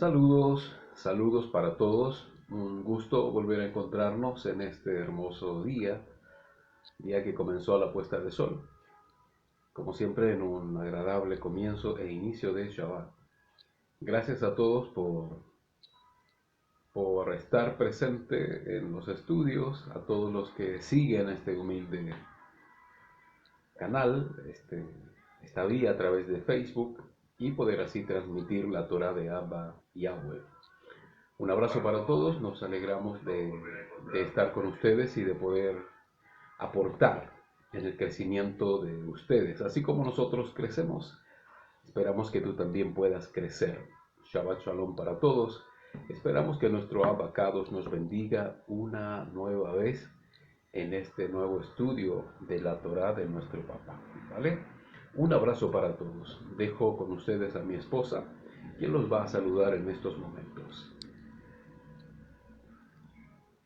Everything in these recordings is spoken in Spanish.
Saludos, saludos para todos. Un gusto volver a encontrarnos en este hermoso día que comenzó a la puesta de sol. Como siempre, en un agradable comienzo e inicio de Shabbat. Gracias a todos por estar presente en los estudios, a todos los que siguen este humilde canal, esta vía a través de Facebook y poder así transmitir la Torah de Abba Yahweh. Un abrazo para todos, nos alegramos de estar con ustedes y de poder aportar en el crecimiento de ustedes. Así como nosotros crecemos, esperamos que tú también puedas crecer. Shabbat Shalom para todos. Esperamos que nuestro Abba Kadosh nos bendiga una nueva vez en este nuevo estudio de la Torah de nuestro papá. ¿Vale? Un abrazo para todos. Dejo con ustedes a mi esposa, quien los va a saludar en estos momentos.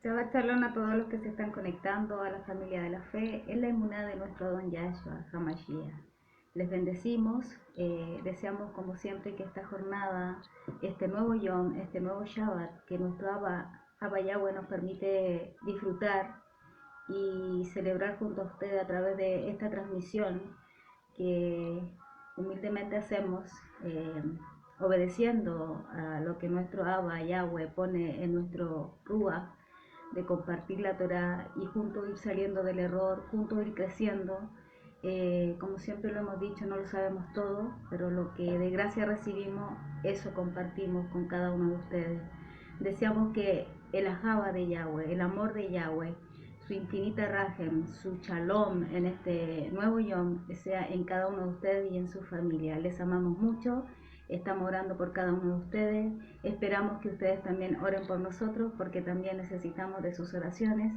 Shabbat Shalom a todos los que se están conectando a la familia de la fe en la emuná de nuestro Don Yahshua HaMashiach. Les bendecimos, deseamos como siempre que esta jornada, este nuevo Yom, este nuevo Shabbat, que nuestro Abba Yahweh nos permite disfrutar y celebrar junto a ustedes a través de esta transmisión que humildemente hacemos, obedeciendo a lo que nuestro Abba Yahweh pone en nuestro Ruach, de compartir la Torah y juntos ir saliendo del error, juntos ir creciendo. Como siempre lo hemos dicho, no lo sabemos todo, pero lo que de gracia recibimos, eso compartimos con cada uno de ustedes. Deseamos que el ajaba de Yahweh, el amor de Yahweh, su infinita rajem, su shalom en este nuevo yom, sea en cada uno de ustedes y en su familia. Les amamos mucho. Estamos orando por cada uno de ustedes. Esperamos que ustedes también oren por nosotros porque también necesitamos de sus oraciones.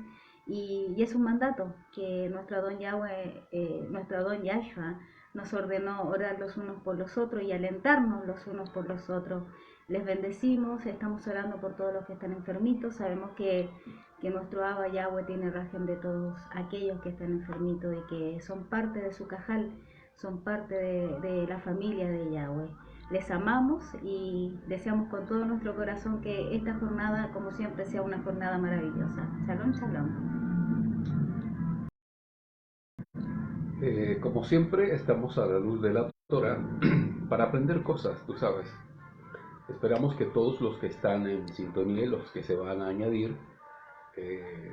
Y es un mandato que nuestro Don Yahweh, nuestro Don Yahshua nos ordenó orar los unos por los otros y alentarnos los unos por los otros. Les bendecimos, estamos orando por todos los que están enfermitos. Sabemos que nuestro Abba Yahweh tiene rajem de todos aquellos que están enfermitos y que son parte de su cajal, son parte de la familia de Yahweh. Les amamos y deseamos con todo nuestro corazón que esta jornada, como siempre, sea una jornada maravillosa. Shalom, shalom. Como siempre, estamos a la luz de la Torah para aprender cosas, tú sabes. Esperamos que todos los que están en sintonía y los que se van a añadir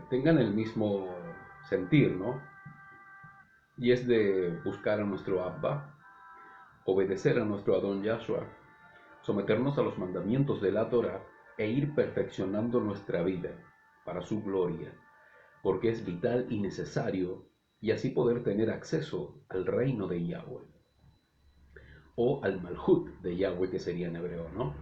tengan el mismo sentir, ¿no? Y es de buscar a nuestro Abba, obedecer a nuestro Adón Yahshua, someternos a los mandamientos de la Torah e ir perfeccionando nuestra vida para su gloria, porque es vital y necesario y así poder tener acceso al reino de Yahweh o al Malhut de Yahweh, que sería en hebreo, ¿no?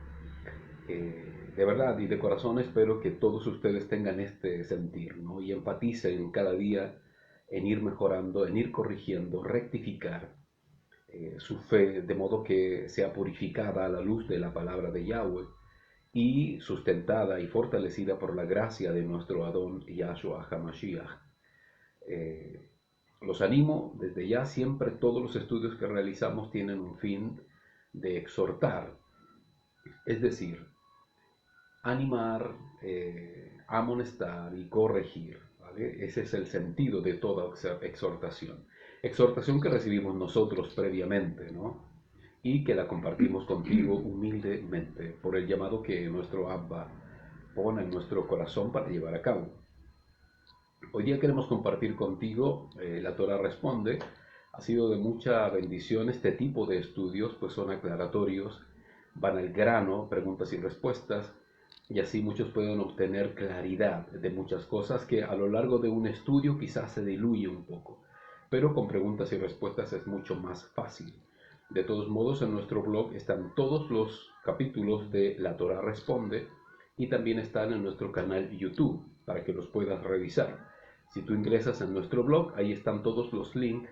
De verdad y de corazón espero que todos ustedes tengan este sentir, ¿no? Y empaticen cada día en ir mejorando, en ir corrigiendo, rectificar su fe, de modo que sea purificada a la luz de la palabra de Yahweh y sustentada y fortalecida por la gracia de nuestro Adón Yahshua HaMashiach. Los animo desde ya, siempre todos los estudios que realizamos tienen un fin de exhortar, es decir, animar, amonestar y corregir, ¿vale? Ese es el sentido de toda exhortación. Exhortación que recibimos nosotros previamente, ¿no? Y que la compartimos contigo humildemente por el llamado que nuestro Abba pone en nuestro corazón para llevar a cabo. Hoy día queremos compartir contigo la Torah Responde. Ha sido de mucha bendición este tipo de estudios, pues son aclaratorios, van al grano, preguntas y respuestas, y así muchos pueden obtener claridad de muchas cosas que a lo largo de un estudio quizás se diluye un poco, pero con preguntas y respuestas es mucho más fácil. De todos modos, en nuestro blog están todos los capítulos de La Torah Responde y también están en nuestro canal YouTube para que los puedas revisar. Si tú ingresas en nuestro blog, ahí están todos los links,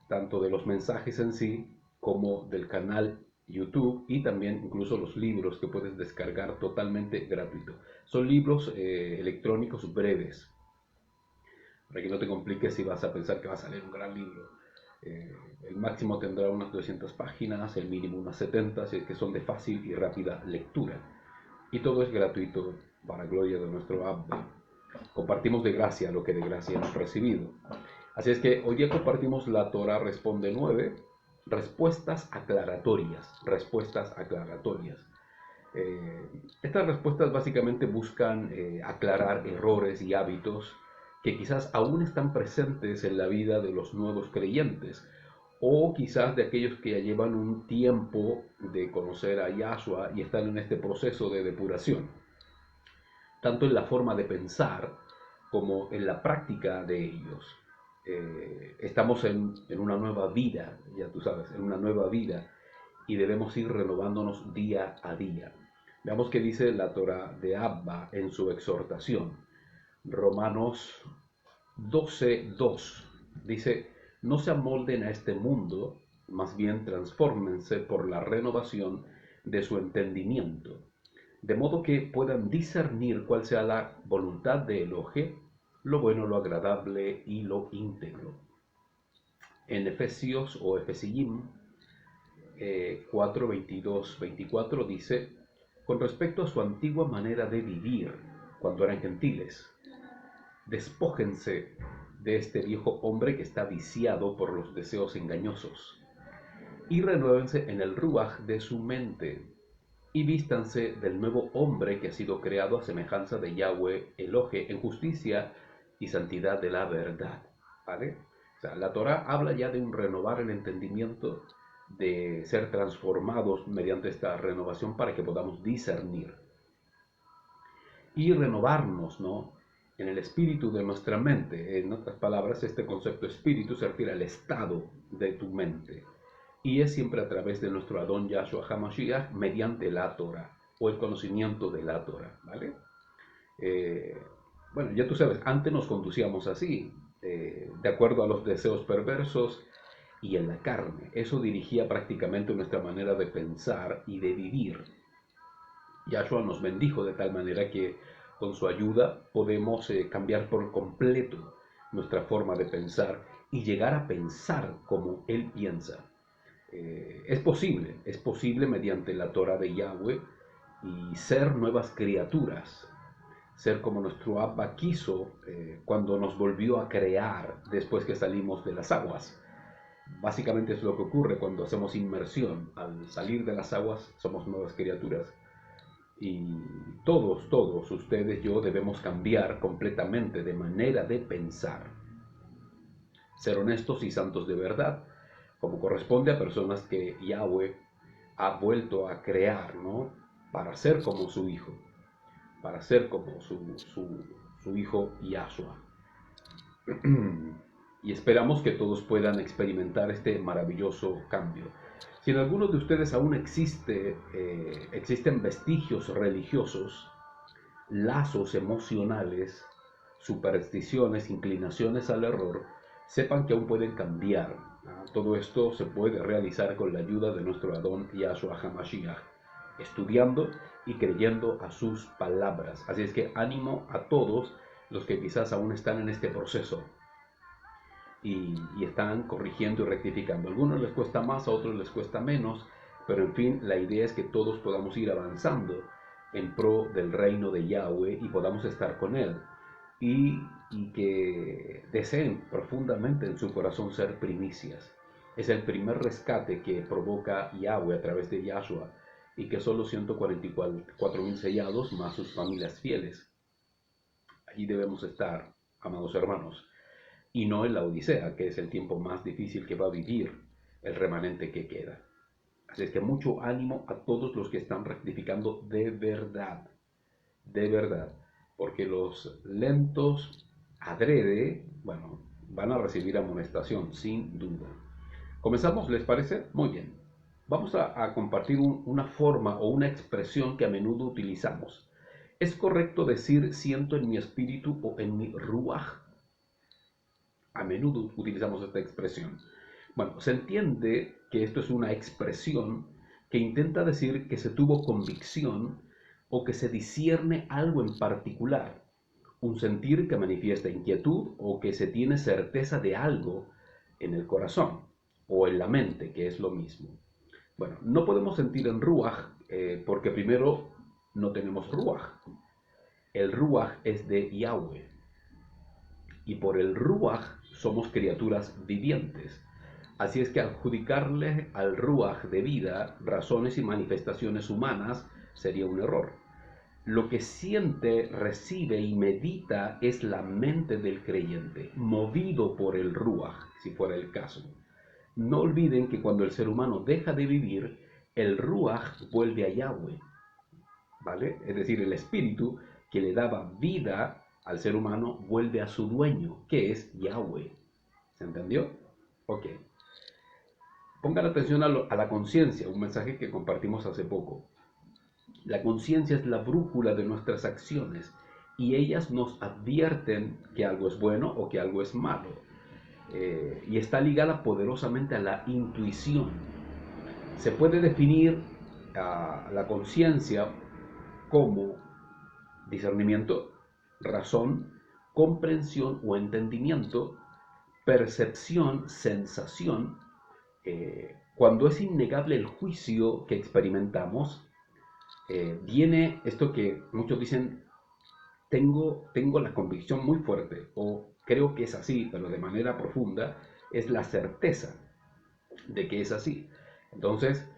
tanto de los mensajes en sí como del canal YouTube y también incluso los libros que puedes descargar totalmente gratuito. Son libros electrónicos breves, para que no te compliques si vas a pensar que vas a leer un gran libro. El máximo tendrá unas 200 páginas, el mínimo unas 70, así que son de fácil y rápida lectura. y todo es gratuito para gloria de nuestro Abba. Compartimos de gracia lo que de gracia hemos recibido. Así es que hoy día compartimos la Torah Responde 9, respuestas aclaratorias, respuestas aclaratorias. Estas respuestas básicamente buscan aclarar errores y hábitos que quizás aún están presentes en la vida de los nuevos creyentes o quizás de aquellos que ya llevan un tiempo de conocer a Yahshua y están en este proceso de depuración, tanto en la forma de pensar como en la práctica de ellos. Estamos en una nueva vida, ya tú sabes, en una nueva vida y debemos ir renovándonos día a día. Veamos qué dice la Torah de Abba en su exhortación. Romanos 12:2 dice, no se amolden a este mundo, más bien transfórmense por la renovación de su entendimiento, de modo que puedan discernir cuál sea la voluntad de Elohim, lo bueno, lo agradable y lo íntegro. En Efesios o Efesiyim 4, 22, 24 dice, con respecto a su antigua manera de vivir cuando eran gentiles, despójense de este viejo hombre que está viciado por los deseos engañosos y renuévense en el ruaj de su mente y vístanse del nuevo hombre que ha sido creado a semejanza de Yahweh Elohe en justicia y santidad de la verdad. ¿Vale? O sea, la Torah habla ya de un renovar el entendimiento, de ser transformados mediante esta renovación para que podamos discernir y renovarnos, ¿no?, en el espíritu de nuestra mente. En otras palabras, este concepto espíritu se refiere al estado de tu mente y es siempre a través de nuestro Adón Yahshua HaMashiach mediante la Torah o el conocimiento de la Torah, ¿vale? Bueno, ya tú sabes, antes nos conducíamos así, de acuerdo a los deseos perversos y en la carne. Eso dirigía prácticamente nuestra manera de pensar y de vivir. Yahshua nos bendijo de tal manera que con su ayuda podemos cambiar por completo nuestra forma de pensar y llegar a pensar como Él piensa. Es posible mediante la Torah de Yahweh y ser nuevas criaturas, ser como nuestro Abba quiso cuando nos volvió a crear después que salimos de las aguas. Básicamente es lo que ocurre cuando hacemos inmersión. Al salir de las aguas somos nuevas criaturas. Y todos, ustedes, yo, debemos cambiar completamente de manera de pensar. Ser honestos y santos de verdad, como corresponde a personas que Yahweh ha vuelto a crear, ¿no?, para ser como su Hijo, para ser como su Hijo Yahshua. Y esperamos que todos puedan experimentar este maravilloso cambio. Si en algunos de ustedes aún existen vestigios religiosos, lazos emocionales, supersticiones, inclinaciones al error, sepan que aún pueden cambiar. Todo esto se puede realizar con la ayuda de nuestro Adón Yahshua HaMashiach, estudiando y creyendo a sus palabras. Así es que ánimo a todos los que quizás aún están en este proceso y están corrigiendo y rectificando. A algunos les cuesta más, a otros les cuesta menos, pero en fin, la idea es que todos podamos ir avanzando en pro del reino de Yahweh y podamos estar con Él. Y que deseen profundamente en su corazón ser primicias. Es el primer rescate que provoca Yahweh a través de Yahshua y que solo 144,000 sellados más sus familias fieles. Allí debemos estar, amados hermanos, y no en la Odisea, que es el tiempo más difícil que va a vivir el remanente que queda. Así es que mucho ánimo a todos los que están rectificando de verdad, porque los lentos adrede, bueno, van a recibir amonestación, sin duda. ¿Comenzamos, les parece? Muy bien. Vamos a compartir una forma o una expresión que a menudo utilizamos. ¿Es correcto decir siento en mi espíritu o en mi ruaj? A menudo utilizamos esta expresión. Bueno, se entiende que esto es una expresión que intenta decir que se tuvo convicción o que se discierne algo en particular, un sentir que manifiesta inquietud o que se tiene certeza de algo en el corazón o en la mente, que es lo mismo. Bueno, no podemos sentir en Ruach porque primero no tenemos ruaj. El ruaj es de Yahweh. Y por el ruaj somos criaturas vivientes. Así es que adjudicarle al ruaj de vida razones y manifestaciones humanas sería un error. Lo que siente, recibe y medita es la mente del creyente, movido por el ruaj, si fuera el caso. No olviden que cuando el ser humano deja de vivir, el ruaj vuelve a Yahweh, ¿vale? Es decir, el espíritu que le daba vida al ser humano vuelve a su dueño, que es Yahweh. ¿Se entendió? Ok. Pongan atención a la conciencia, un mensaje que compartimos hace poco. La conciencia es la brújula de nuestras acciones y ellas nos advierten que algo es bueno o que algo es malo. Y está ligada poderosamente a la intuición. Se puede definir a la conciencia como discernimiento, razón, comprensión o entendimiento, percepción, sensación. Cuando es innegable el juicio que experimentamos, viene esto que muchos dicen, tengo la convicción muy fuerte, o creo que es así, pero de manera profunda, es la certeza de que es así. Entonces,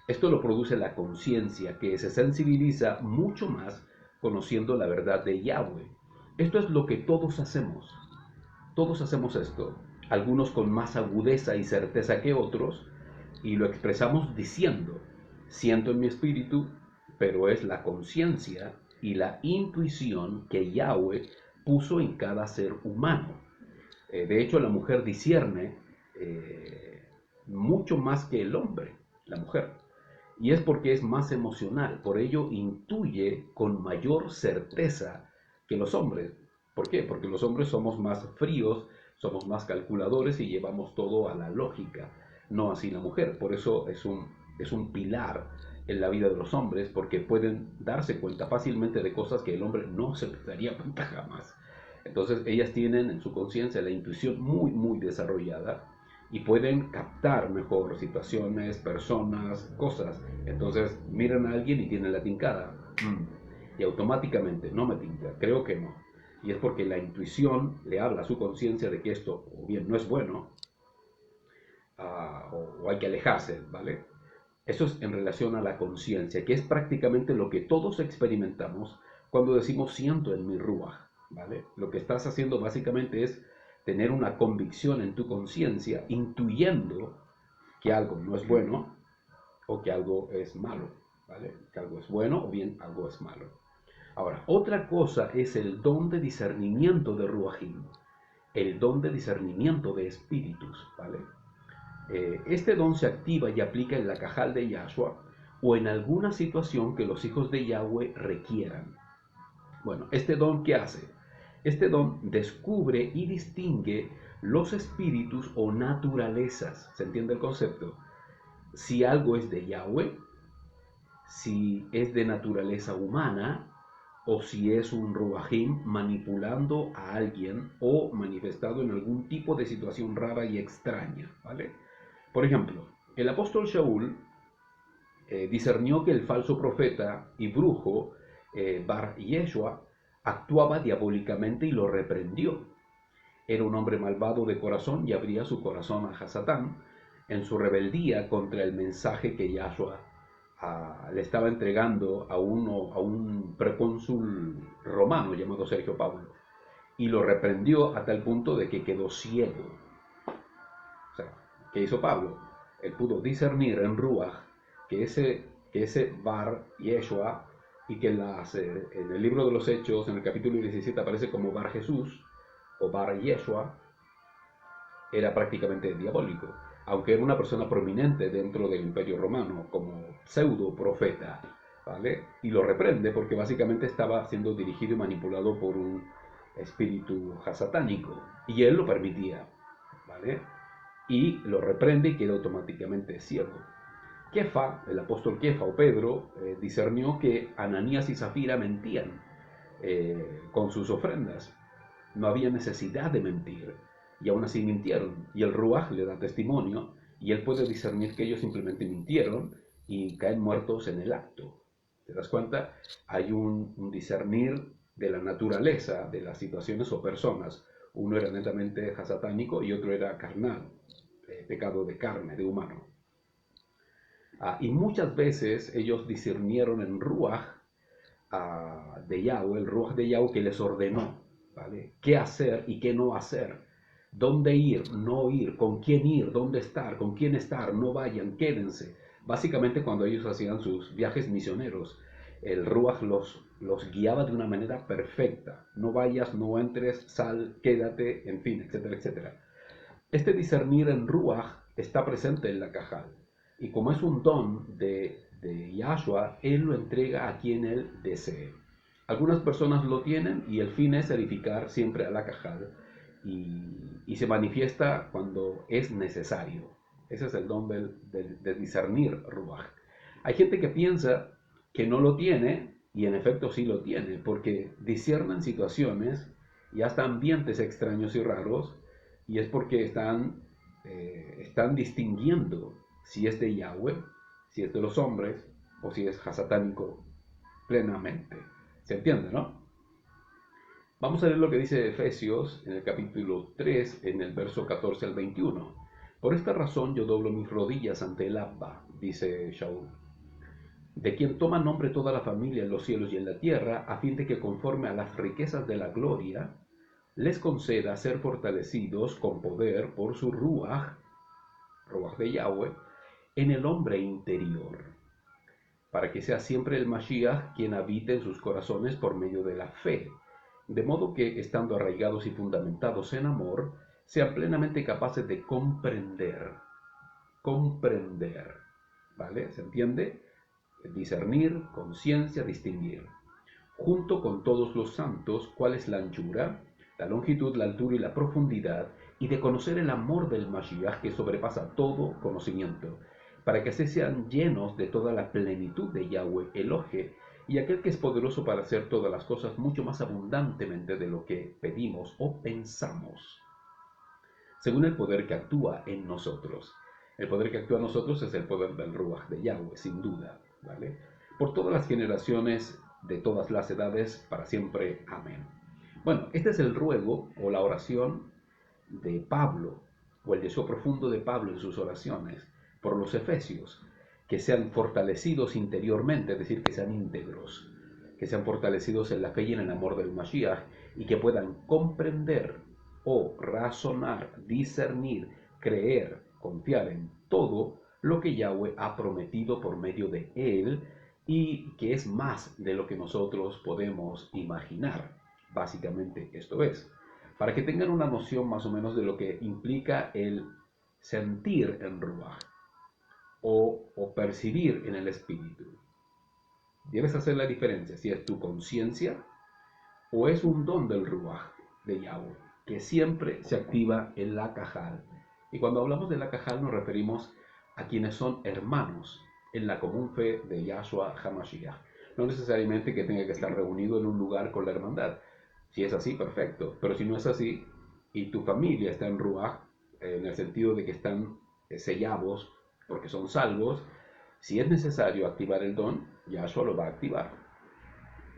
esto lo produce la conciencia, que se sensibiliza mucho más conociendo la verdad de Yahweh. Esto es lo que todos hacemos. Todos hacemos esto, algunos con más agudeza y certeza que otros, y lo expresamos diciendo, siento en mi espíritu, pero es la conciencia y la intuición que Yahweh puso en cada ser humano. De hecho, la mujer discierne mucho más que el hombre, la mujer. Y es porque es más emocional, por ello intuye con mayor certeza que los hombres. ¿Por qué? Porque los hombres somos más fríos, somos más calculadores y llevamos todo a la lógica, no así la mujer. Por eso es un pilar en la vida de los hombres, porque pueden darse cuenta fácilmente de cosas que el hombre no se daría cuenta jamás. Entonces ellas tienen en su conciencia la intuición muy, muy desarrollada y pueden captar mejor situaciones, personas, cosas. Entonces miran a alguien y tienen la tincada. Y automáticamente, no me tinca, creo que no. Y es porque la intuición le habla a su conciencia de que esto o bien no es bueno, o hay que alejarse, ¿vale? Eso es en relación a la conciencia, que es prácticamente lo que todos experimentamos cuando decimos siento en mi ruaj, ¿vale? Lo que estás haciendo básicamente es tener una convicción en tu conciencia, intuyendo que algo no es bueno o que algo es malo, ¿vale? Que algo es bueno o bien algo es malo. Ahora, otra cosa es el don de discernimiento de Ruajim, el don de discernimiento de espíritus, ¿vale? Este don se activa y aplica en la cajal de Yahshua o en alguna situación que los hijos de Yahweh requieran. Bueno, ¿este don qué hace? Este don descubre y distingue los espíritus o naturalezas. ¿Se entiende el concepto? Si algo es de Yahweh, si es de naturaleza humana, o si es un Ruajim manipulando a alguien o manifestado en algún tipo de situación rara y extraña, ¿vale? Por ejemplo, el apóstol Shaul discernió que el falso profeta y brujo Bar Yeshua actuaba diabólicamente y lo reprendió. Era un hombre malvado de corazón y abría su corazón a Hasatán en su rebeldía contra el mensaje que Yahshua le estaba entregando a un precónsul romano llamado Sergio Pablo, y lo reprendió a tal punto de que quedó ciego. O sea, ¿qué hizo Pablo? Él pudo discernir en Ruach que ese Bar Yeshua, y que en el libro de los Hechos, en el capítulo 17, aparece como Bar Jesús o Bar Yeshua, era prácticamente diabólico, aunque era una persona prominente dentro del Imperio Romano, como pseudo profeta, ¿vale? Y lo reprende porque básicamente estaba siendo dirigido y manipulado por un espíritu satánico, y él lo permitía, ¿vale? Y lo reprende y queda automáticamente ciego. Kefa, el apóstol Kefa o Pedro, discernió que Ananías y Zafira mentían con sus ofrendas. No había necesidad de mentir, y aún así mintieron, y el Ruaj le da testimonio, y él puede discernir que ellos simplemente mintieron y caen muertos en el acto. ¿Te das cuenta? Hay un discernir de la naturaleza de las situaciones o personas. Uno era netamente satánico y otro era carnal, pecado de carne, de humano. Y muchas veces ellos discernieron en Ruach de Yahweh, el Ruach de Yahweh que les ordenó, ¿vale? Qué hacer y qué no hacer, dónde ir, no ir, con quién ir, dónde estar, con quién estar, no vayan, quédense. Básicamente cuando ellos hacían sus viajes misioneros, el Ruach los guiaba de una manera perfecta. No vayas, no entres, sal, quédate, en fin, etcétera, etcétera. Este discernir en Ruach está presente en la Cajal. Y como es un don de Yahshua, Él lo entrega a quien Él desee. Algunas personas lo tienen y el fin es edificar siempre a la Cajal. Y se manifiesta cuando es necesario. Ese es el don de discernir Ruach. Hay gente que piensa que no lo tiene y en efecto sí lo tiene, porque disciernen situaciones y hasta ambientes extraños y raros, y es porque están distinguiendo si es de Yahweh, si es de los hombres o si es satánico plenamente. ¿Se entiende, no? Vamos a leer lo que dice Efesios en el capítulo 3, en el verso 14 al 21. Por esta razón yo doblo mis rodillas ante el Abba, dice Shaul, de quien toma nombre toda la familia en los cielos y en la tierra, a fin de que conforme a las riquezas de la gloria, les conceda ser fortalecidos con poder por su Ruach de Yahweh, en el hombre interior, para que sea siempre el Mashiach quien habite en sus corazones por medio de la fe, de modo que, estando arraigados y fundamentados en amor, sean plenamente capaces de comprender, ¿vale? ¿Se entiende? Discernir, conciencia, distinguir, junto con todos los santos, cuál es la anchura, la longitud, la altura y la profundidad, y de conocer el amor del Mashiach que sobrepasa todo conocimiento, para que así sean llenos de toda la plenitud de Yahweh Elohe, y aquel que es poderoso para hacer todas las cosas mucho más abundantemente de lo que pedimos o pensamos, según el poder que actúa en nosotros. El poder que actúa en nosotros es el poder del Ruach de Yahweh, sin duda, ¿vale? Por todas las generaciones, de todas las edades, para siempre. Amén. Bueno, este es el ruego o la oración de Pablo, o el deseo profundo de Pablo en sus oraciones, por los efesios, que sean fortalecidos interiormente, es decir, que sean íntegros, que sean fortalecidos en la fe y en el amor del Mashiach, y que puedan comprender o razonar, discernir, creer, confiar en todo lo que Yahweh ha prometido por medio de él, y que es más de lo que nosotros podemos imaginar. Básicamente esto es, para que tengan una noción más o menos de lo que implica el sentir en Ruach o percibir en el espíritu. Debes hacer la diferencia si es tu conciencia o es un don del Ruach de Yahweh, que siempre se activa en la Cajal. Y cuando hablamos de la Cajal nos referimos a quienes son hermanos en la común fe de Yahshua HaMashiach. No necesariamente que tenga que estar reunido en un lugar con la hermandad. Si es así, perfecto. Pero si no es así, y tu familia está en Ruach, en el sentido de que están sellados porque son salvos, si es necesario activar el don, Yahshua lo va a activar.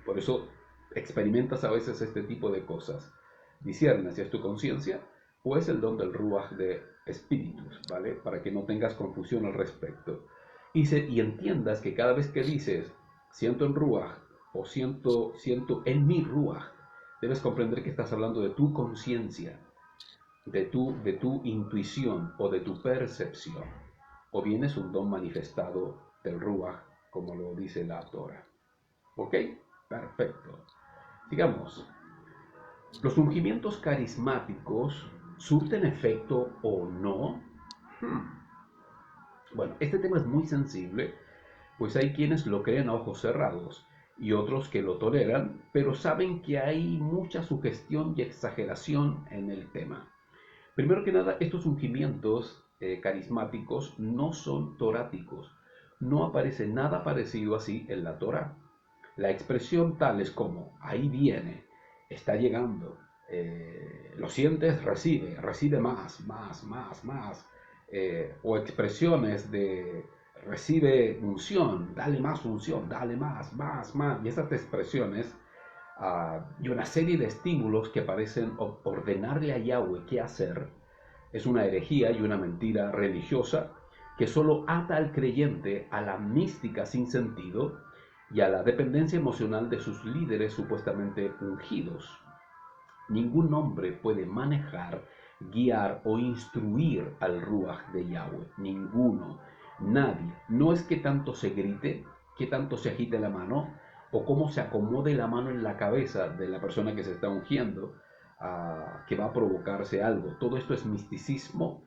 Por eso experimentas a veces este tipo de cosas. Disciernes si es tu conciencia o es el don del Ruach de espíritus, ¿vale? Para que no tengas confusión al respecto. Y entiendas que cada vez que dices, siento en Ruach o siento en mi Ruach, debes comprender que estás hablando de tu conciencia, de tu intuición o de tu percepción. O bien es un don manifestado del Ruach, como lo dice la Torah. ¿Ok? Perfecto. Sigamos. ¿Los ungimientos carismáticos surten efecto o no? Bueno, este tema es muy sensible, pues hay quienes lo creen a ojos cerrados y otros que lo toleran, pero saben que hay mucha sugestión y exageración en el tema. Primero que nada, estos ungimientos carismáticos no son toráticos. No aparece nada parecido así en la Torá. La expresión tal es como, ahí viene, está llegando, lo sientes, recibe más, o expresiones de recibe unción, dale más unción, dale más, más. Y esas expresiones y una serie de estímulos que parecen ordenarle a Yahweh qué hacer, es una herejía y una mentira religiosa que solo ata al creyente a la mística sin sentido y a la dependencia emocional de sus líderes supuestamente ungidos. Ningún hombre puede manejar, guiar o instruir al Ruach de Yahweh. Ninguno. Nadie. No es que tanto se grite, que tanto se agite la mano, o cómo se acomode la mano en la cabeza de la persona que se está ungiendo, que va a provocarse algo. Todo esto es misticismo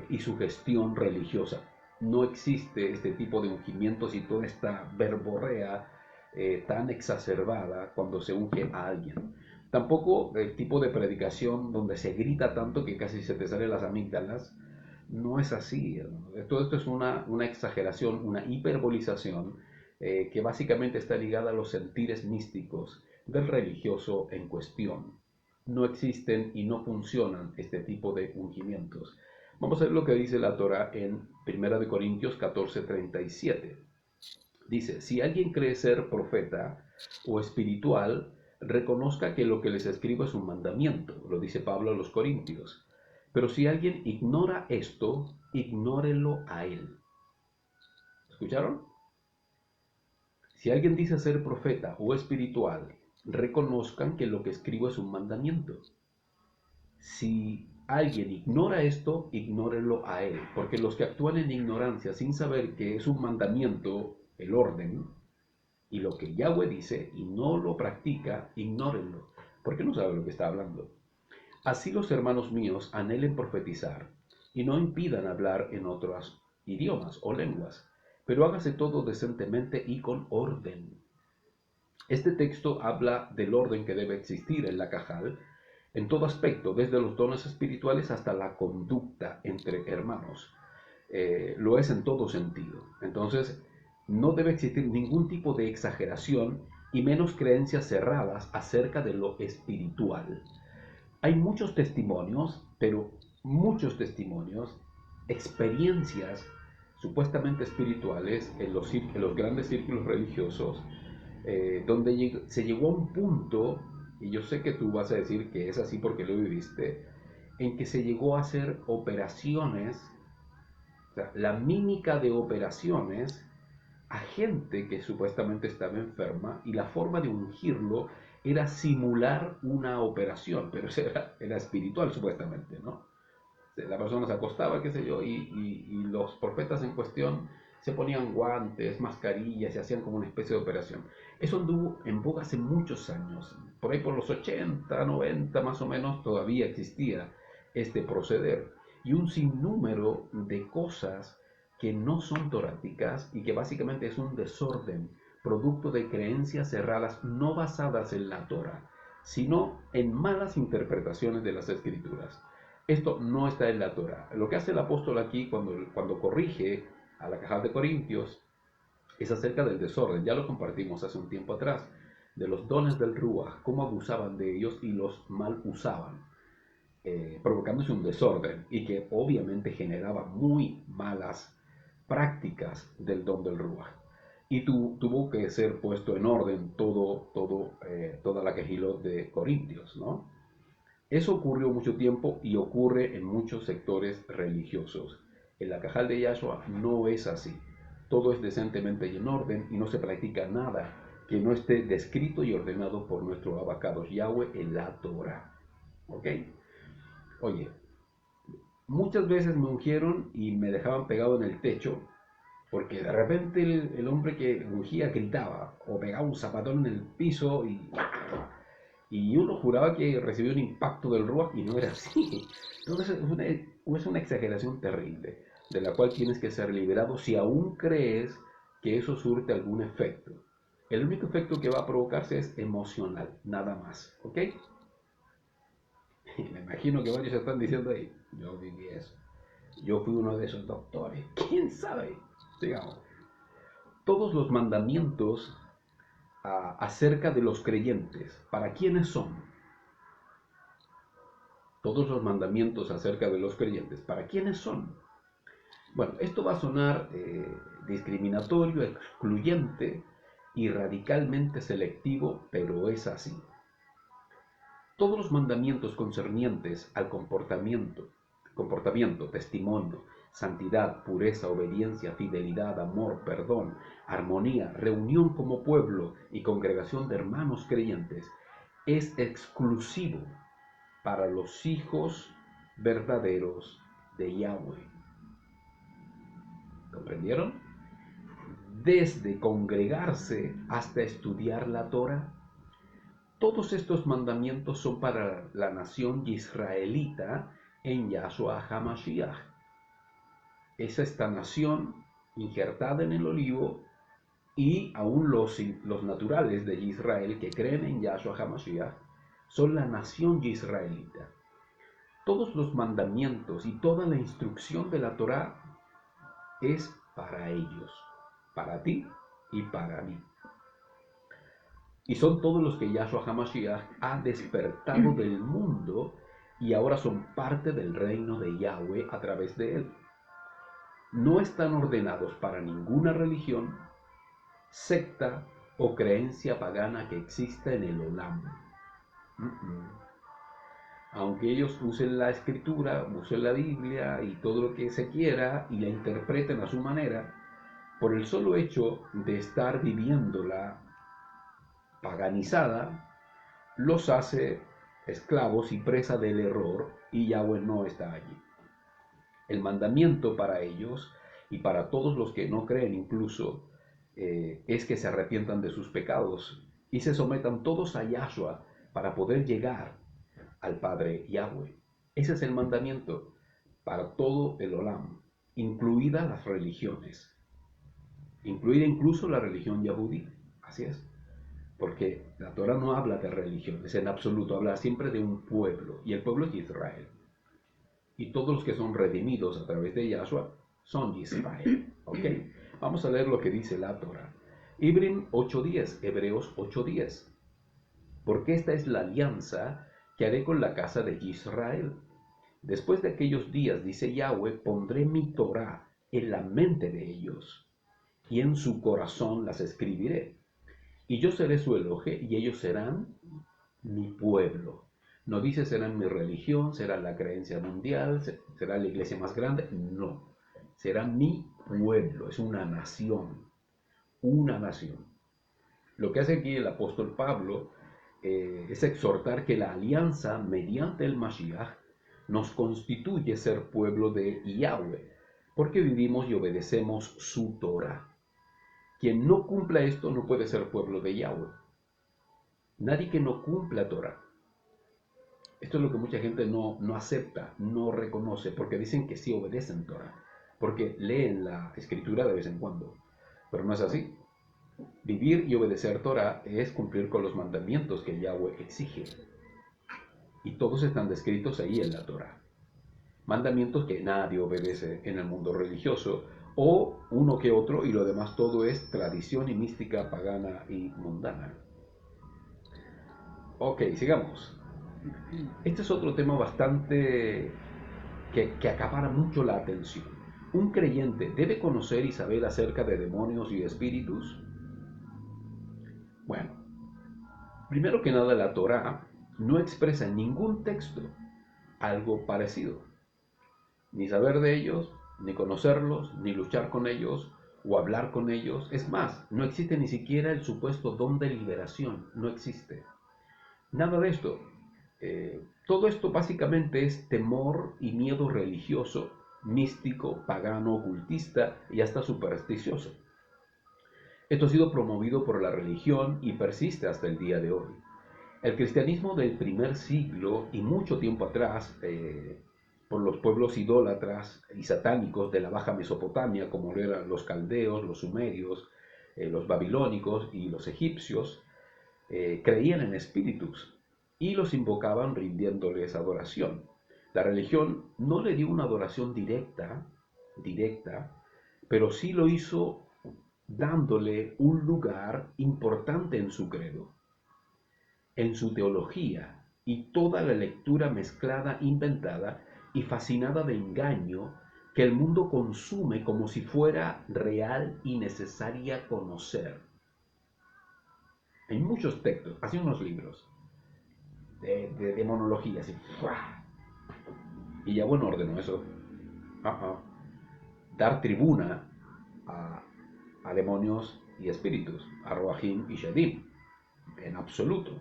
y sugestión religiosa. No existe este tipo de ungimientos y toda esta verborrea tan exacerbada cuando se unge a alguien. Tampoco el tipo de predicación donde se grita tanto que casi se te salen las amígdalas. No es así. Todo esto es una exageración, una hiperbolización que básicamente está ligada a los sentires místicos del religioso en cuestión. No existen y no funcionan este tipo de ungimientos. Vamos a ver lo que dice la Torah en 1 Corintios 14:37. Dice, si alguien cree ser profeta o espiritual, reconozca que lo que les escribo es un mandamiento, lo dice Pablo a los Corintios. Pero si alguien ignora esto, ignórelo a él. ¿Escucharon? Si alguien dice ser profeta o espiritual, reconozcan que lo que escribo es un mandamiento. Si alguien ignora esto, ignórelo a él, porque los que actúan en ignorancia sin saber que es un mandamiento, el orden, y lo que Yahweh dice y no lo practica, ignórenlo, porque no sabe lo que está hablando. Así los hermanos míos anhelen profetizar y no impidan hablar en otros idiomas o lenguas, pero hágase todo decentemente y con orden. Este texto habla del orden que debe existir en la Cajal en todo aspecto, desde los dones espirituales hasta la conducta entre hermanos. Lo es en todo sentido. Entonces, no debe existir ningún tipo de exageración y menos creencias cerradas acerca de lo espiritual. Hay muchos testimonios, pero muchos testimonios, experiencias supuestamente espirituales en los grandes círculos religiosos, donde se llegó a un punto, y yo sé que tú vas a decir que es así porque lo viviste, en que se llegó a hacer operaciones, o sea, la mímica de operaciones a gente que supuestamente estaba enferma y la forma de ungirlo era simular una operación, pero era espiritual supuestamente, ¿no? La persona se acostaba, qué sé yo, y los profetas en cuestión se ponían guantes, mascarillas y hacían como una especie de operación. Eso anduvo en boga hace muchos años, por ahí por los 80, 90 más o menos todavía existía este proceder y un sinnúmero de cosas que no son toráticas y que básicamente es un desorden, producto de creencias cerradas no basadas en la Torah, sino en malas interpretaciones de las escrituras. Esto no está en la Torah. Lo que hace el apóstol aquí cuando corrige a la Caja de Corintios es acerca del desorden. Ya lo compartimos hace un tiempo atrás, de los dones del Ruach, cómo abusaban de ellos y los mal usaban, provocándose un desorden y que obviamente generaba muy malas prácticas del don del Ruach. Y tuvo que ser puesto en orden toda la Kehilot de Corintios, ¿no? Eso ocurrió mucho tiempo y ocurre en muchos sectores religiosos. En la Cajal de Yahshua no es así. Todo es decentemente y en orden y no se practica nada que no esté descrito y ordenado por nuestro abacados Yahweh en la Torah. ¿Ok? Oye, muchas veces me ungieron y me dejaban pegado en el techo porque de repente el hombre que ungía gritaba o pegaba un zapatón en el piso y uno juraba que recibió un impacto del Ruach y no era así. Entonces es una exageración terrible, de la cual tienes que ser liberado si aún crees que eso surte algún efecto. El único efecto que va a provocarse es emocional, nada más. ¿Ok? Y me imagino que varios están diciendo ahí, yo viví eso. Yo fui uno de esos doctores. ¿Quién sabe? Digamos, todos los mandamientos acerca de los creyentes, ¿para quiénes son? Todos los mandamientos acerca de los creyentes, ¿para quiénes son? Bueno, esto va a sonar discriminatorio, excluyente y radicalmente selectivo, pero es así. Todos los mandamientos concernientes al comportamiento, testimonio, santidad, pureza, obediencia, fidelidad, amor, perdón, armonía, reunión como pueblo y congregación de hermanos creyentes, es exclusivo para los hijos verdaderos de Yahweh. ¿Comprendieron? Desde congregarse hasta estudiar la Torah. Todos estos mandamientos son para la nación israelita en Yahshua HaMashiach. Es esta nación injertada en el olivo y aún los naturales de Israel que creen en Yahshua HaMashiach son la nación israelita. Todos los mandamientos y toda la instrucción de la Torah es para ellos, para ti y para mí. Y son todos los que Yahshua HaMashiach ha despertado del mundo y ahora son parte del reino de Yahweh a través de él. No están ordenados para ninguna religión, secta o creencia pagana que exista en el Olam. Aunque ellos usen la escritura, usen la Biblia y todo lo que se quiera y la interpreten a su manera, por el solo hecho de estar viviéndola paganizada, los hace esclavos y presa del error, y Yahweh no está allí. El mandamiento para ellos y para todos los que no creen incluso es que se arrepientan de sus pecados y se sometan todos a Yahshua para poder llegar al Padre Yahweh. Ese es el mandamiento para todo el Olam, incluidas las religiones, incluida incluso la religión yahudí. Así es. Porque la Torah no habla de religiones en absoluto, habla siempre de un pueblo, y el pueblo es Israel. Y todos los que son redimidos a través de Yahshua son Israel. ¿Ok? Vamos a leer lo que dice la Torah. Ibrim 8:10, Hebreos 8:10. Porque esta es la alianza que haré con la casa de Israel. Después de aquellos días, dice Yahweh, pondré mi Torah en la mente de ellos, y en su corazón las escribiré. Y yo seré su Elohe, y ellos serán mi pueblo. No dice serán mi religión, será la creencia mundial, será la iglesia más grande. No, será mi pueblo, es una nación. Una nación. Lo que hace aquí el apóstol Pablo es exhortar que la alianza mediante el Mashiach nos constituye ser pueblo de Yahweh, porque vivimos y obedecemos su Torah. Quien no cumpla esto no puede ser pueblo de Yahweh. Nadie que no cumpla Torah. Esto es lo que mucha gente no acepta, no reconoce, porque dicen que sí obedecen Torah, porque leen la escritura de vez en cuando, pero no es así. Vivir y obedecer Torah es cumplir con los mandamientos que Yahweh exige, y todos están descritos ahí en la Torah. Mandamientos que nadie obedece en el mundo religioso, o uno que otro, y lo demás todo es tradición y mística pagana y mundana. Ok, sigamos. Este es otro tema bastante que acapara mucho la atención. ¿Un creyente debe conocer y saber acerca de demonios y espíritus? Bueno, primero que nada, la Torá no expresa en ningún texto algo parecido. Ni saber de ellos, ni conocerlos, ni luchar con ellos o hablar con ellos. Es más, no existe ni siquiera el supuesto don de liberación. No existe. Nada de esto. Todo esto básicamente es temor y miedo religioso, místico, pagano, ocultista y hasta supersticioso. Esto ha sido promovido por la religión y persiste hasta el día de hoy. El cristianismo del primer siglo y mucho tiempo atrás, por los pueblos idólatras y satánicos de la Baja Mesopotamia, como eran los caldeos, los sumerios, los babilónicos y los egipcios, creían en espíritus y los invocaban rindiéndoles adoración. La religión no le dio una adoración directa, pero sí lo hizo dándole un lugar importante en su credo, en su teología, y toda la lectura mezclada, inventada y fascinada de engaño que el mundo consume como si fuera real y necesaria conocer. Hay muchos textos, así unos libros de demonología, así, ¡fua! Y ya bueno ordenó eso. Dar tribuna a demonios y espíritus, a Roahim y Shadim, en absoluto.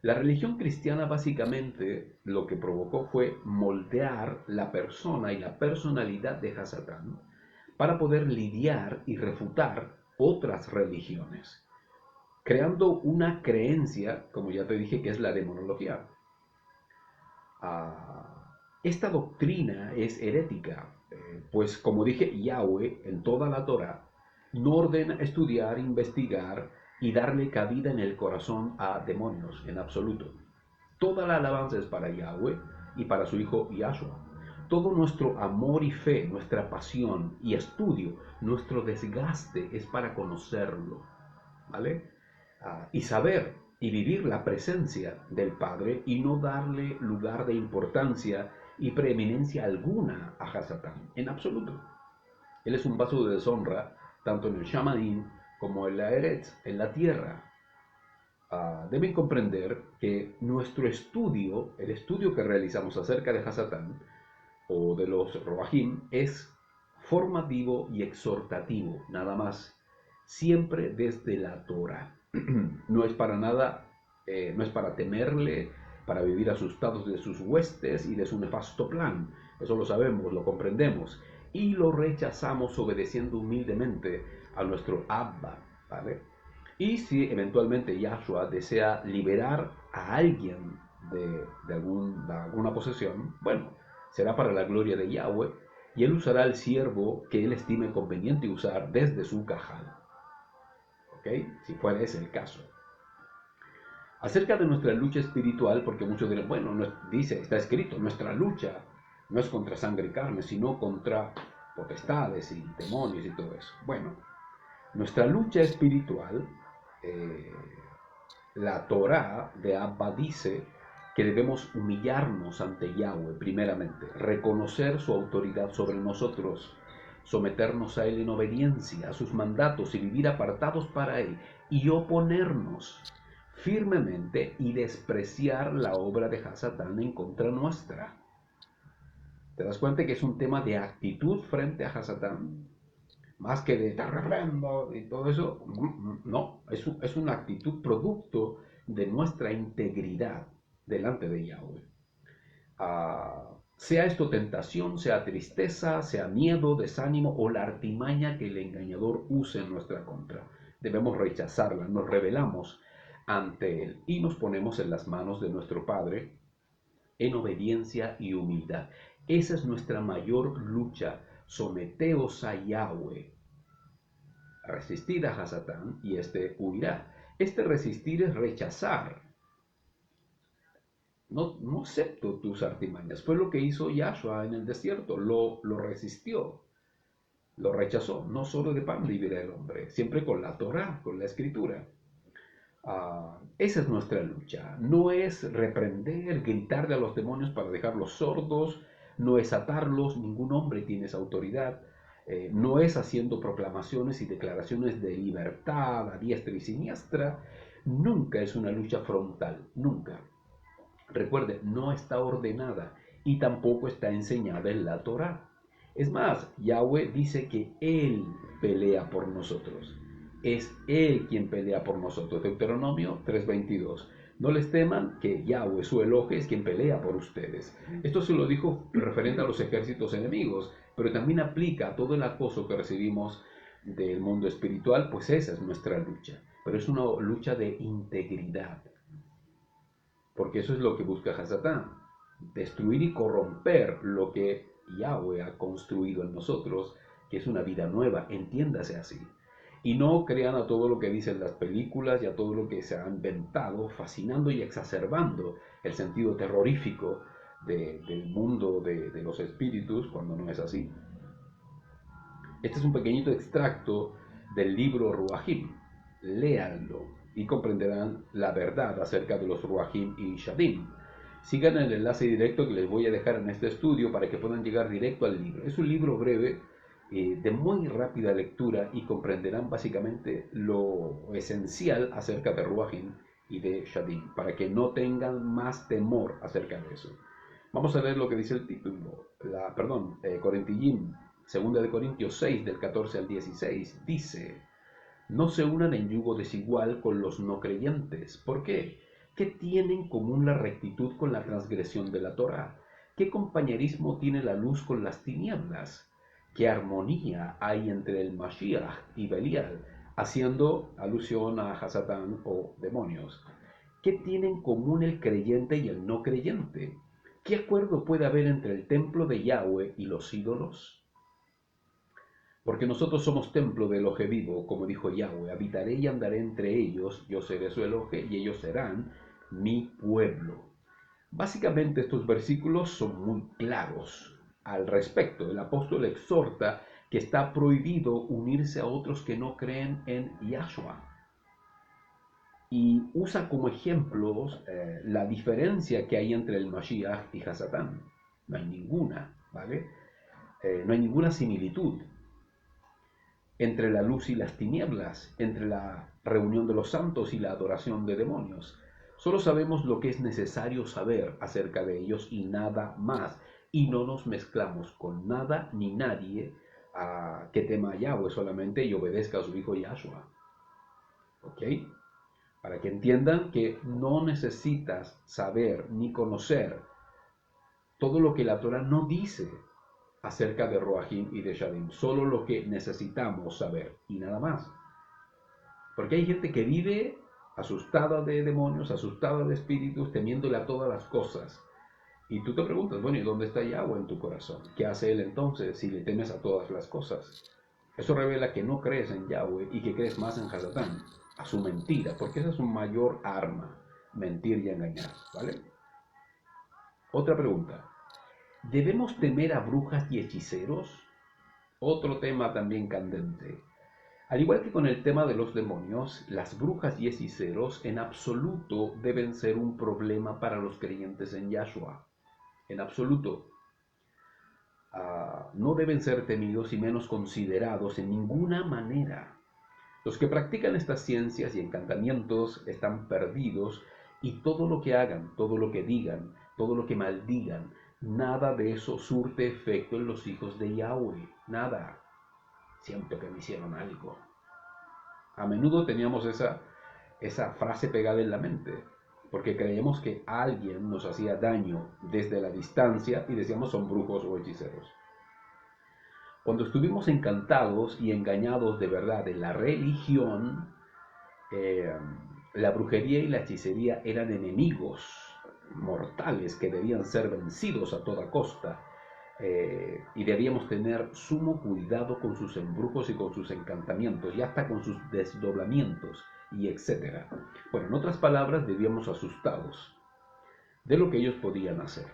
La religión cristiana básicamente lo que provocó fue moldear la persona y la personalidad de Hasatán para poder lidiar y refutar otras religiones, creando una creencia, como ya te dije, que es la demonología. Esta doctrina es herética, pues como dije, Yahweh en toda la Torah no ordena estudiar, investigar y darle cabida en el corazón a demonios en absoluto. Toda la alabanza es para Yahweh y para su Hijo Yahshua. Todo nuestro amor y fe, nuestra pasión y estudio, nuestro desgaste es para conocerlo, ¿vale? Y saber y vivir la presencia del Padre y no darle lugar de importancia y preeminencia alguna a Hasatán, en absoluto. Él es un vaso de deshonra, tanto en el Shamaim como en la Eretz, en la tierra. Deben comprender que nuestro estudio, el estudio que realizamos acerca de Hasatán o de los Roahim, es formativo y exhortativo, nada más, siempre desde la Torah. No es para nada, no es para temerle, para vivir asustados de sus huestes y de su nefasto plan. Eso lo sabemos, lo comprendemos y lo rechazamos obedeciendo humildemente a nuestro Abba, ¿vale? Y si eventualmente Yahshua desea liberar a alguien de alguna posesión, bueno, será para la gloria de Yahweh y él usará el siervo que él estime conveniente usar desde su cajal. ¿Ok? Si fuera ese el caso. Acerca de nuestra lucha espiritual, porque muchos dirán, bueno, dice, está escrito, nuestra lucha no es contra sangre y carne, sino contra potestades y demonios y todo eso. Bueno, nuestra lucha espiritual, la Torá de Abba dice que debemos humillarnos ante Yahweh primeramente, reconocer su autoridad sobre nosotros, someternos a Él en obediencia, a sus mandatos y vivir apartados para Él, y oponernos firmemente y despreciar la obra de Hasatán en contra nuestra. ¿Te das cuenta que es un tema de actitud frente a Hasatán? Más que de te reprendo y todo eso, no, es una actitud producto de nuestra integridad delante de Yahweh. Sea esto tentación, sea tristeza, sea miedo, desánimo o la artimaña que el engañador use en nuestra contra. Debemos rechazarla, nos rebelamos ante él y nos ponemos en las manos de nuestro Padre en obediencia y humildad. Esa es nuestra mayor lucha. Someteos a Yahweh. Resistid a Hasatán y éste huirá. Este resistir es rechazar. No acepto tus artimañas. Fue lo que hizo Yahshua en el desierto. Lo resistió. Lo rechazó. No solo de pan vivirá el hombre. Siempre con la Torá, con la escritura. Esa es nuestra lucha. No es reprender, gritarle a los demonios para dejarlos sordos. No es atarlos. Ningún hombre tiene esa autoridad. No es haciendo proclamaciones y declaraciones de libertad a diestra y siniestra. Nunca es una lucha frontal. Nunca. Recuerde, no está ordenada y tampoco está enseñada en la Torá. Es más, Yahweh dice que Él pelea por nosotros. Es Él quien pelea por nosotros. Deuteronomio 3:22. No les teman que Yahweh, su Elohe, es quien pelea por ustedes. Esto se lo dijo referente a los ejércitos enemigos, pero también aplica a todo el acoso que recibimos del mundo espiritual, pues esa es nuestra lucha. Pero es una lucha de integridad. Porque eso es lo que busca Hasatán, destruir y corromper lo que Yahweh ha construido en nosotros, que es una vida nueva, entiéndase así. Y no crean a todo lo que dicen las películas y a todo lo que se ha inventado, fascinando y exacerbando el sentido terrorífico del mundo de los espíritus, cuando no es así. Este es un pequeñito extracto del libro Ruahim. Léanlo y comprenderán la verdad acerca de los Ruahim y Shadim. Sigan el enlace directo que les voy a dejar en este estudio para que puedan llegar directo al libro. Es un libro breve, de muy rápida lectura, y comprenderán básicamente lo esencial acerca de Ruajin y de Shadim, para que no tengan más temor acerca de eso. Vamos a leer lo que dice el título, Corintillín, 2 de Corintios 6, del 14 al 16, dice: no se unan en yugo desigual con los no creyentes. ¿Por qué? ¿Qué tiene en común la rectitud con la transgresión de la Torá? ¿Qué compañerismo tiene la luz con las tinieblas? ¿Qué armonía hay entre el Mashiach y Belial? Haciendo alusión a Hasatán o demonios. ¿Qué tiene en común el creyente y el no creyente? ¿Qué acuerdo puede haber entre el templo de Yahweh y los ídolos? Porque nosotros somos templo del Elohe vivo, como dijo Yahweh: habitaré y andaré entre ellos, yo seré su Elohe y ellos serán mi pueblo. Básicamente estos versículos son muy claros al respecto. El apóstol exhorta que está prohibido unirse a otros que no creen en Yahshua. Y usa como ejemplos la diferencia que hay entre el Mashiach y Hasatán. No hay ninguna, ¿vale? No hay ninguna similitud entre la luz y las tinieblas, entre la reunión de los santos y la adoración de demonios. Solo sabemos lo que es necesario saber acerca de ellos y nada más, y no nos mezclamos con nada ni nadie que tema a Yahweh solamente y obedezca a su hijo Yahshua. ¿Ok? Para que entiendan que no necesitas saber ni conocer todo lo que la Torah no dice acerca de Ruajim y de Shadim, solo lo que necesitamos saber y nada más. Porque hay gente que vive asustada de demonios, asustada de espíritus, temiéndole a todas las cosas. Y tú te preguntas, bueno, ¿y dónde está Yahweh en tu corazón? ¿Qué hace Él entonces si le temes a todas las cosas? Eso revela que no crees en Yahweh y que crees más en Hasatán, a su mentira, porque esa es su mayor arma, mentir y engañar, ¿vale? Otra pregunta: ¿debemos temer a brujas y hechiceros? Otro tema también candente. Al igual que con el tema de los demonios, las brujas y hechiceros en absoluto deben ser un problema para los creyentes en Yahshua. En absoluto. No deben ser temidos y menos considerados en ninguna manera. Los que practican estas ciencias y encantamientos están perdidos, y todo lo que hagan, todo lo que digan, todo lo que maldigan, nada de eso surte efecto en los hijos de Yahweh. Nada. Siento que me hicieron algo. A menudo teníamos esa frase pegada en la mente, porque creíamos que alguien nos hacía daño desde la distancia y decíamos: son brujos o hechiceros. Cuando estuvimos encantados y engañados de verdad en la religión, la brujería y la hechicería eran enemigos mortales que debían ser vencidos a toda costa. Y debíamos tener sumo cuidado con sus embrujos y con sus encantamientos y hasta con sus desdoblamientos y etcétera. Bueno, en otras palabras, debíamos asustados de lo que ellos podían hacer.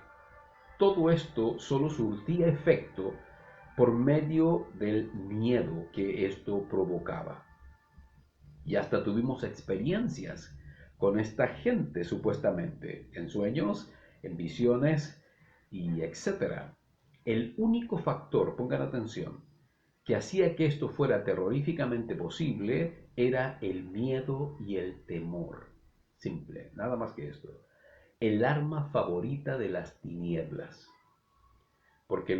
Todo esto solo surtía efecto por medio del miedo que esto provocaba. Y hasta tuvimos experiencias con esta gente, supuestamente, en sueños, en visiones y etcétera. El único factor, pongan atención, que hacía que esto fuera terroríficamente posible era el miedo y el temor. Simple, nada más que esto. El arma favorita de las tinieblas. Porque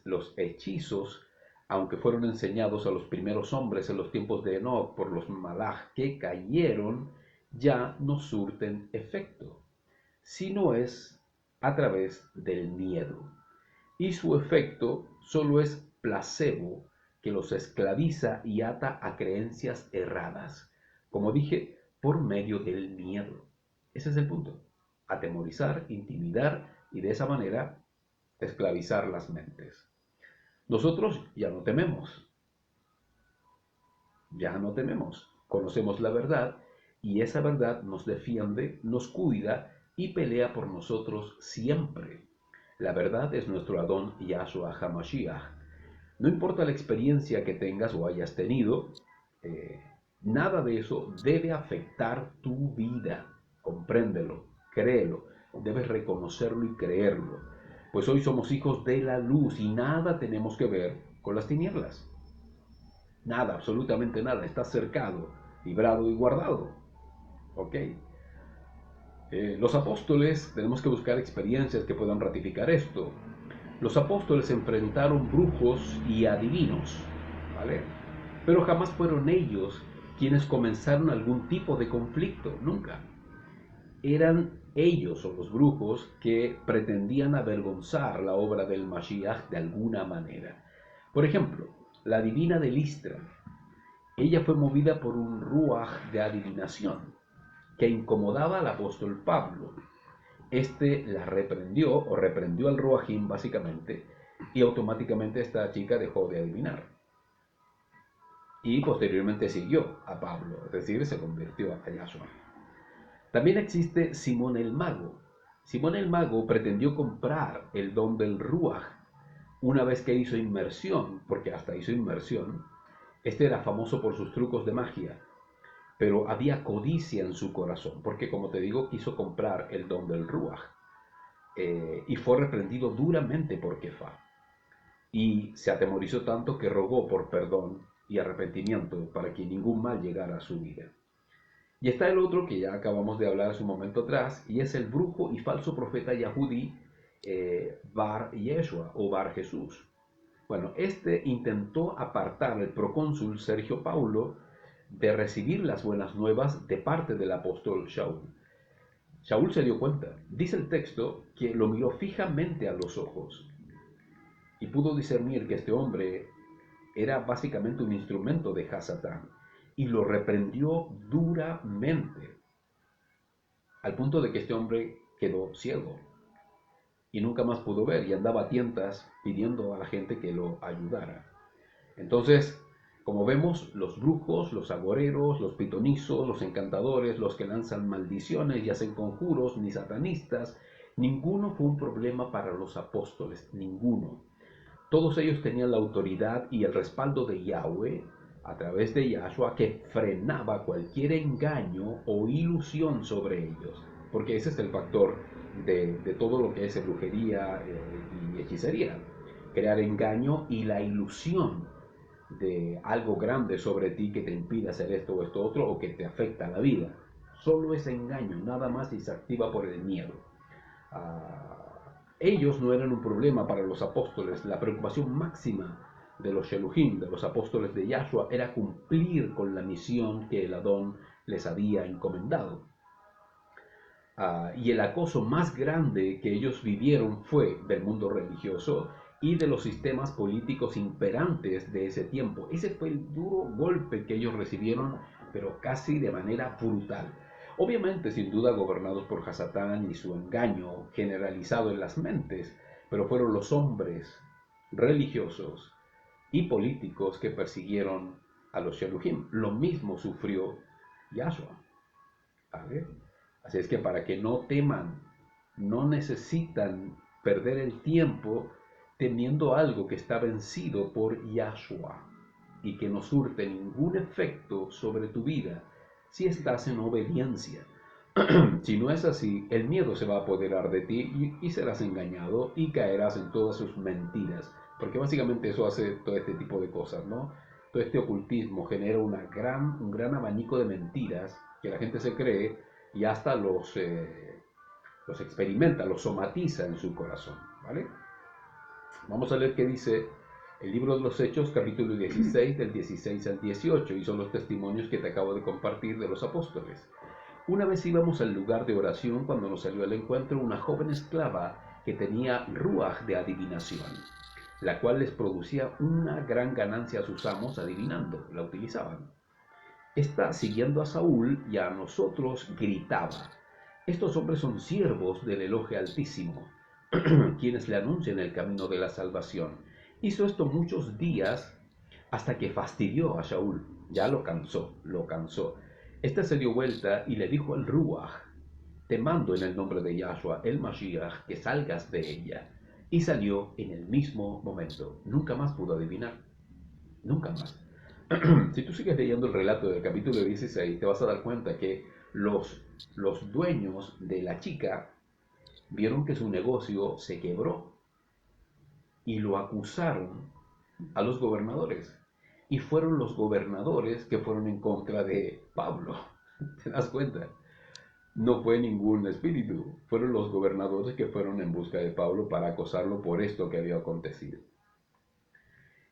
los hechizos, aunque fueron enseñados a los primeros hombres en los tiempos de Enoch por los malaj que cayeron, ya no surten efecto, sino es a través del miedo. Y su efecto solo es placebo, que los esclaviza y ata a creencias erradas, como dije, por medio del miedo. Ese es el punto: atemorizar, intimidar y de esa manera esclavizar las mentes. Nosotros ya no tememos, conocemos la verdad y esa verdad nos defiende, nos cuida y pelea por nosotros siempre. La verdad es nuestro Adón Yahshua HaMashiach. No importa la experiencia que tengas o hayas tenido, nada de eso debe afectar tu vida. Compréndelo, créelo. Debes reconocerlo y creerlo, pues hoy somos hijos de la luz y nada tenemos que ver con las tinieblas. Nada, absolutamente nada, está cercado, librado y guardado. ¿Ok? Los apóstoles, tenemos que buscar experiencias que puedan ratificar esto. Los apóstoles enfrentaron brujos y adivinos, ¿vale? Pero jamás fueron ellos quienes comenzaron algún tipo de conflicto, nunca. Eran ellos o los brujos que pretendían avergonzar la obra del Mashiach de alguna manera. Por ejemplo, la adivina de Listra, ella fue movida por un ruaj de adivinación que incomodaba al apóstol Pablo. Este la reprendió o reprendió al ruajín básicamente y automáticamente esta chica dejó de adivinar. Y posteriormente siguió a Pablo, es decir, se convirtió a Yahshua. También existe Simón el Mago. Simón el Mago pretendió comprar el don del Ruaj una vez que hizo inmersión, porque hasta hizo inmersión. Este era famoso por sus trucos de magia, pero había codicia en su corazón, porque como te digo, quiso comprar el don del Ruaj y fue reprendido duramente por Kefá. Y se atemorizó tanto que rogó por perdón y arrepentimiento para que ningún mal llegara a su vida. Y está el otro que ya acabamos de hablar hace un momento atrás, y es el brujo y falso profeta Yahudí Bar Yeshua o Bar Jesús. Bueno, este intentó apartar al procónsul Sergio Paulo de recibir las buenas nuevas de parte del apóstol Shaul. Shaul se dio cuenta, dice el texto, que lo miró fijamente a los ojos y pudo discernir que este hombre era básicamente un instrumento de Hasatán y lo reprendió duramente, al punto de que este hombre quedó ciego y nunca más pudo ver y andaba a tientas pidiendo a la gente que lo ayudara. Entonces, como vemos, los brujos, los agoreros, los pitonizos, los encantadores, los que lanzan maldiciones y hacen conjuros, ni satanistas, ninguno fue un problema para los apóstoles, ninguno. Todos ellos tenían la autoridad y el respaldo de Yahweh a través de Yahshua que frenaba cualquier engaño o ilusión sobre ellos, porque ese es el factor de todo lo que es brujería y hechicería, crear engaño y la ilusión de algo grande sobre ti que te impide hacer esto o esto otro o que te afecta la vida. Solo ese engaño, nada más, y se activa por el miedo. Ellos no eran un problema para los apóstoles. La preocupación máxima de los Sheluhim, de los apóstoles de Yahshua, era cumplir con la misión que el Adón les había encomendado. Y el acoso más grande que ellos vivieron fue del mundo religioso y de los sistemas políticos imperantes de ese tiempo. Ese fue el duro golpe que ellos recibieron, pero casi de manera brutal. Obviamente, sin duda, gobernados por Hasatán y su engaño generalizado en las mentes, pero fueron los hombres religiosos y políticos que persiguieron a los Sheluhim. Lo mismo sufrió Yahshua. ¿Vale? Así es que para que no teman, no necesitan perder el tiempo teniendo algo que está vencido por Yahshua y que no surte ningún efecto sobre tu vida si estás en obediencia. Si no es así, el miedo se va a apoderar de ti y serás engañado y caerás en todas sus mentiras, porque básicamente eso hace todo este tipo de cosas, ¿no? Todo este ocultismo genera un gran abanico de mentiras que la gente se cree y hasta los experimenta, los somatiza en su corazón, ¿vale? Vamos a leer qué dice el libro de los Hechos, capítulo 16, del 16 al 18, y son los testimonios que te acabo de compartir de los apóstoles. Una vez íbamos al lugar de oración cuando nos salió al encuentro una joven esclava que tenía ruaj de adivinación, la cual les producía una gran ganancia a sus amos adivinando, la utilizaban. Esta, siguiendo a Saúl y a nosotros, gritaba: estos hombres son siervos del Elohe Altísimo, quienes le anuncian el camino de la salvación. Hizo esto muchos días hasta que fastidió a Saúl. Ya lo cansó. Este se dio vuelta y le dijo al Ruach: te mando en el nombre de Yahshua, el Mashiach, que salgas de ella. Y salió en el mismo momento. Nunca más pudo adivinar. Nunca más. Si tú sigues leyendo el relato del capítulo 16, te vas a dar cuenta que los dueños de la chica vieron que su negocio se quebró y lo acusaron a los gobernadores. Y fueron los gobernadores que fueron en contra de Pablo. ¿Te das cuenta? No fue ningún espíritu, fueron los gobernadores que fueron en busca de Pablo para acosarlo por esto que había acontecido.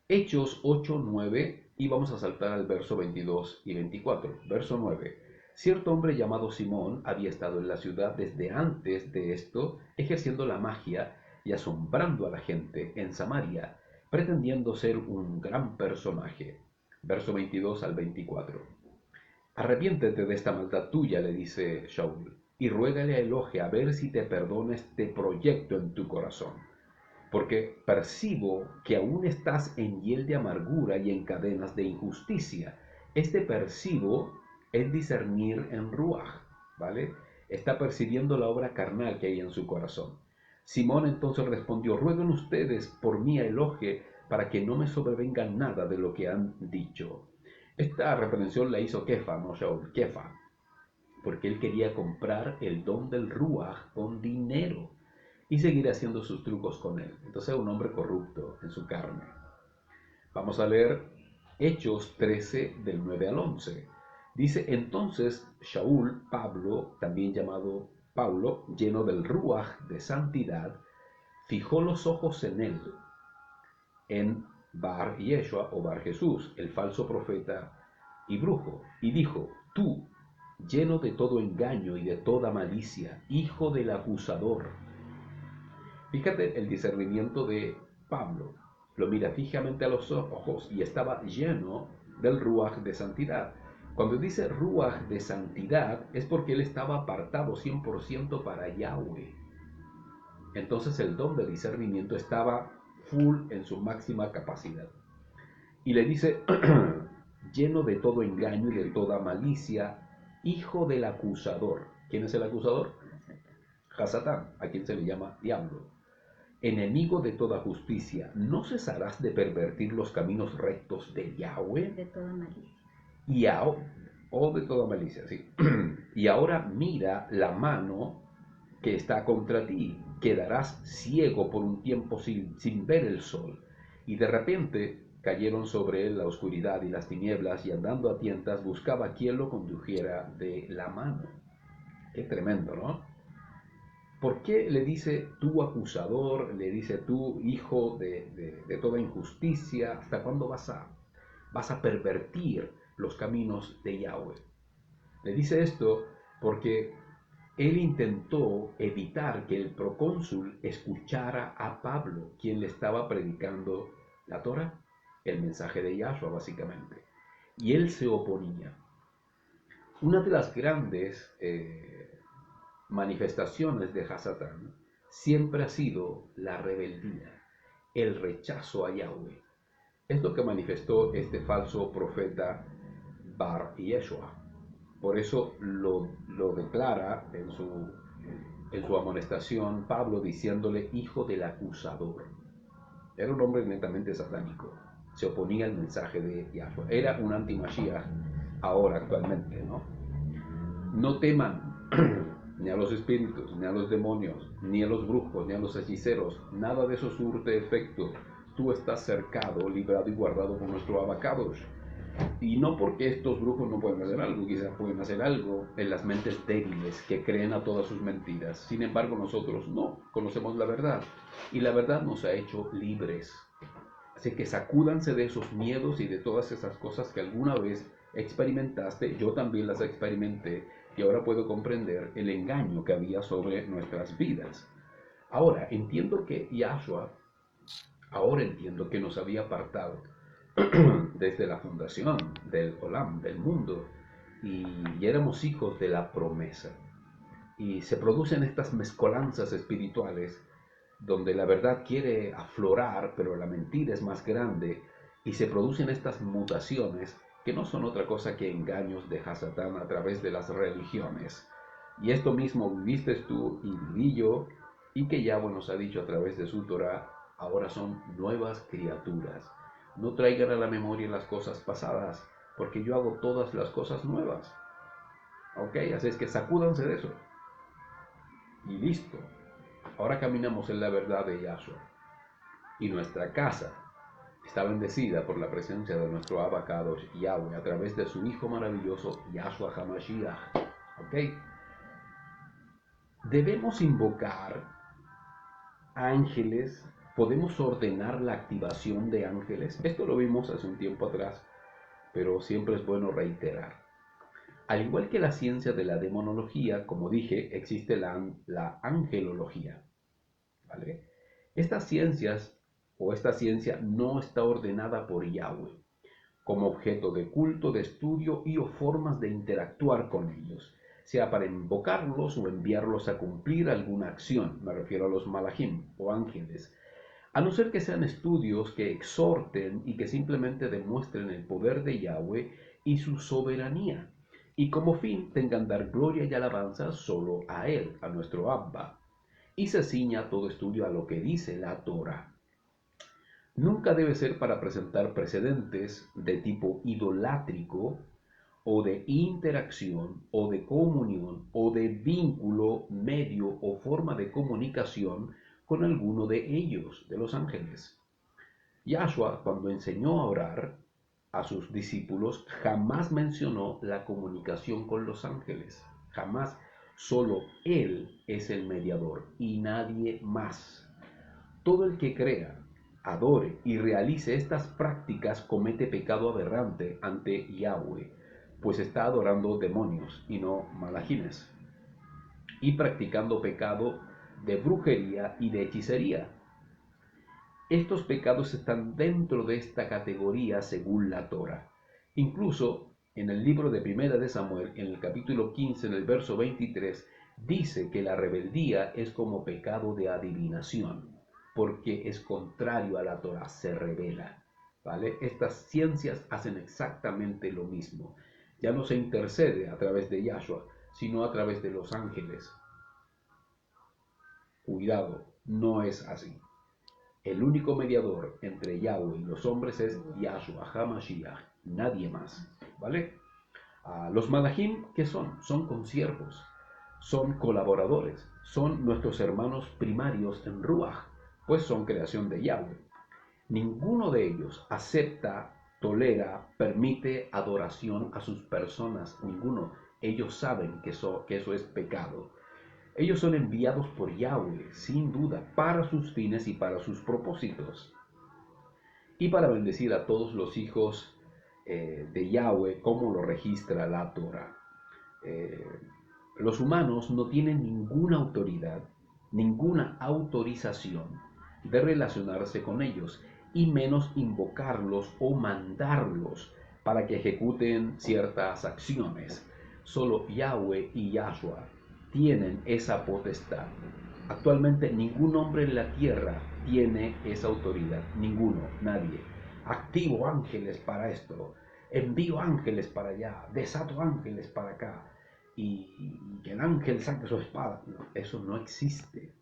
Hechos 8:9, y vamos a saltar al verso 22 y 24. Verso 9. Cierto hombre llamado Simón había estado en la ciudad desde antes de esto, ejerciendo la magia y asombrando a la gente en Samaria, pretendiendo ser un gran personaje. Verso 22 al 24. Arrepiéntete de esta maldad tuya, le dice Shaul, y ruégale a Elohe a ver si te perdona este proyecto en tu corazón, porque percibo que aún estás en hiel de amargura y en cadenas de injusticia. Este percibo es discernir en Ruach, ¿vale? Está percibiendo la obra carnal que hay en su corazón. Simón entonces respondió, rueguen ustedes por mí a Elohe para que no me sobrevenga nada de lo que han dicho. Esta reprensión la hizo Kefa, no Shaul, Kefa, porque él quería comprar el don del Ruach con dinero y seguir haciendo sus trucos con él. Entonces era un hombre corrupto en su carne. Vamos a leer Hechos 13 del 9 al 11. Dice, entonces Shaul, Pablo, también llamado Pablo, lleno del Ruach de santidad, fijó los ojos en él, en Bar Yeshua o Bar Jesús, el falso profeta y brujo, y dijo, tú, lleno de todo engaño y de toda malicia, hijo del acusador. Fíjate el discernimiento de Pablo. Lo mira fijamente a los ojos y estaba lleno del Ruach de santidad. Cuando dice Ruach de santidad es porque él estaba apartado 100% para Yahweh. Entonces el don de discernimiento estaba full en su máxima capacidad. Y le dice, lleno de todo engaño y de toda malicia, hijo del acusador. ¿Quién es el acusador? Hasatán, a quien se le llama diablo. Enemigo de toda justicia, ¿no cesarás de pervertir los caminos rectos de Yahweh? De toda malicia. De toda malicia, sí. Y ahora mira la mano que está contra ti. Quedarás ciego por un tiempo sin ver el sol. Y de repente cayeron sobre él la oscuridad y las tinieblas, y andando a tientas buscaba quien lo condujera de la mano. Qué tremendo, ¿no? ¿Por qué le dice tú acusador, le dice tú hijo de toda injusticia? ¿Hasta cuándo vas a pervertir los caminos de Yahweh? Le dice esto porque él intentó evitar que el procónsul escuchara a Pablo, quien le estaba predicando la Torah, el mensaje de Yahshua básicamente. Y él se oponía. Una de las grandes manifestaciones de Hasatán siempre ha sido la rebeldía, el rechazo a Yahweh. Es lo que manifestó este falso profeta Bar Yeshua. Por eso lo declara en su amonestación Pablo diciéndole hijo del acusador. Era un hombre netamente satánico. Se oponía al mensaje de Yahshua. Era un anti-Mashiach ahora, actualmente, ¿no? No teman ni a los espíritus, ni a los demonios, ni a los brujos, ni a los hechiceros. Nada de eso surte efecto. Tú estás cercado, librado y guardado por nuestro Abacadosh. Y no porque estos brujos no pueden hacer algo, quizás pueden hacer algo en las mentes débiles que creen a todas sus mentiras. Sin embargo, nosotros no conocemos la verdad. Y la verdad nos ha hecho libres. Así que sacúdanse de esos miedos y de todas esas cosas que alguna vez experimentaste. Yo también las experimenté. Y ahora puedo comprender el engaño que había sobre nuestras vidas. Ahora entiendo que Yahshua, nos había apartado desde la fundación del Olam, del mundo, y éramos hijos de la promesa. Y se producen estas mezcolanzas espirituales donde la verdad quiere aflorar, pero la mentira es más grande, y se producen estas mutaciones que no son otra cosa que engaños de Hasatán a través de las religiones. Y esto mismo viviste tú y viví yo, y que Yahweh nos ha dicho a través de su Torah, ahora son nuevas criaturas. No traigan a la memoria las cosas pasadas, porque yo hago todas las cosas nuevas. ¿Ok? Así es que sacúdanse de eso. Y listo. Ahora caminamos en la verdad de Yahshua. Y nuestra casa está bendecida por la presencia de nuestro Abba Kadosh Yahweh a través de su Hijo maravilloso Yahshua HaMashiach. ¿Ok? Debemos invocar ángeles, podemos ordenar la activación de ángeles. Esto lo vimos hace un tiempo atrás, pero siempre es bueno reiterar. Al igual que la ciencia de la demonología, como dije, existe la angelología. ¿Vale? Estas ciencias o esta ciencia no está ordenada por Yahweh como objeto de culto, de estudio y o formas de interactuar con ellos, sea para invocarlos o enviarlos a cumplir alguna acción, me refiero a los malajim o ángeles, a no ser que sean estudios que exhorten y que simplemente demuestren el poder de Yahweh y su soberanía, y como fin tengan dar gloria y alabanza solo a Él, a nuestro Abba, y se ciña todo estudio a lo que dice la Torah. Nunca debe ser para presentar precedentes de tipo idolátrico o de interacción o de comunión o de vínculo, medio o forma de comunicación con alguno de ellos, de los ángeles. Yahshua, cuando enseñó a orar a sus discípulos, jamás mencionó la comunicación con los ángeles. Jamás. Solo Él es el mediador y nadie más. Todo el que crea, adore y realice estas prácticas comete pecado aberrante ante Yahweh, pues está adorando demonios y no malajines, y practicando pecado de brujería y de hechicería. Estos pecados están dentro de esta categoría según la Torah. Incluso en el libro de Primera de Samuel, en el capítulo 15, en el verso 23, dice que la rebeldía es como pecado de adivinación, porque es contrario a la Torah, se revela. ¿Vale? Estas ciencias hacen exactamente lo mismo. Ya no se intercede a través de Yahshua, sino a través de los ángeles. Cuidado, no es así. El único mediador entre Yahweh y los hombres es Yahshua HaMashiach, nadie más, ¿vale? Los malajim, ¿qué son? Son consiervos, son colaboradores, son nuestros hermanos primarios en Ruach, pues son creación de Yahweh. Ninguno de ellos acepta, tolera, permite adoración a sus personas, ninguno. Ellos saben que eso es pecado. Ellos son enviados por Yahweh, sin duda, para sus fines y para sus propósitos. Y para bendecir a todos los hijos de Yahweh, como lo registra la Torah. Los humanos no tienen ninguna autoridad, ninguna autorización de relacionarse con ellos, y menos invocarlos o mandarlos para que ejecuten ciertas acciones. Solo Yahweh y Yahshua tienen esa potestad. Actualmente ningún hombre en la tierra tiene esa autoridad, ninguno, nadie. Activo ángeles para esto, envío ángeles para allá, desato ángeles para acá, y que el ángel saque su espada. No, eso no existe.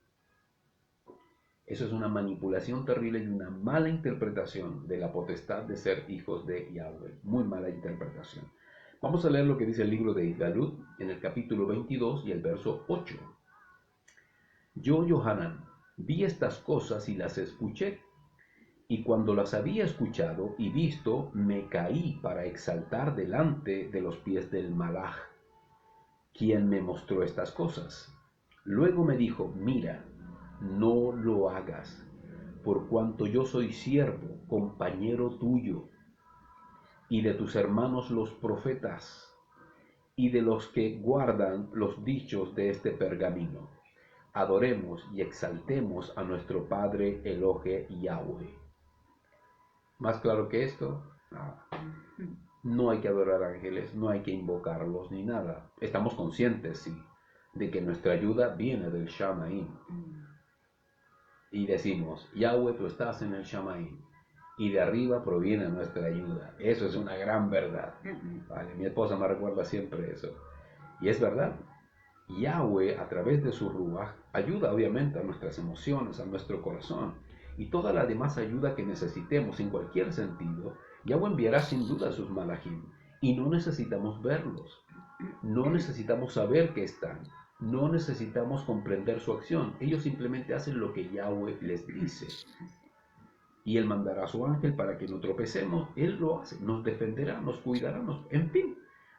Eso es una manipulación terrible y una mala interpretación de la potestad de ser hijos de Yahweh. Muy mala interpretación. Vamos a leer lo que dice el libro de Galut en el capítulo 22 y el verso 8. Yo, Yohanan, vi estas cosas y las escuché, y cuando las había escuchado y visto, me caí para exaltar delante de los pies del Malaj, quien me mostró estas cosas. Luego me dijo, mira, no lo hagas, por cuanto yo soy siervo, compañero tuyo, y de tus hermanos los profetas, y de los que guardan los dichos de este pergamino. Adoremos y exaltemos a nuestro Padre Elohe Yahweh. ¿Más claro que esto? Nada. No hay que adorar ángeles, no hay que invocarlos ni nada. Estamos conscientes, sí, de que nuestra ayuda viene del Shamaim. Y decimos, Yahweh, tú estás en el Shamaim. Y de arriba proviene nuestra ayuda. Eso es una gran verdad. Vale, mi esposa me recuerda siempre eso. Y es verdad. Yahweh, a través de su Ruach, ayuda obviamente a nuestras emociones, a nuestro corazón. Y toda la demás ayuda que necesitemos en cualquier sentido, Yahweh enviará sin duda a sus malajim. Y no necesitamos verlos. No necesitamos saber que están. No necesitamos comprender su acción. Ellos simplemente hacen lo que Yahweh les dice. Y Él mandará a su ángel para que no tropecemos. Él lo hace. Nos defenderá, nos cuidará. En fin,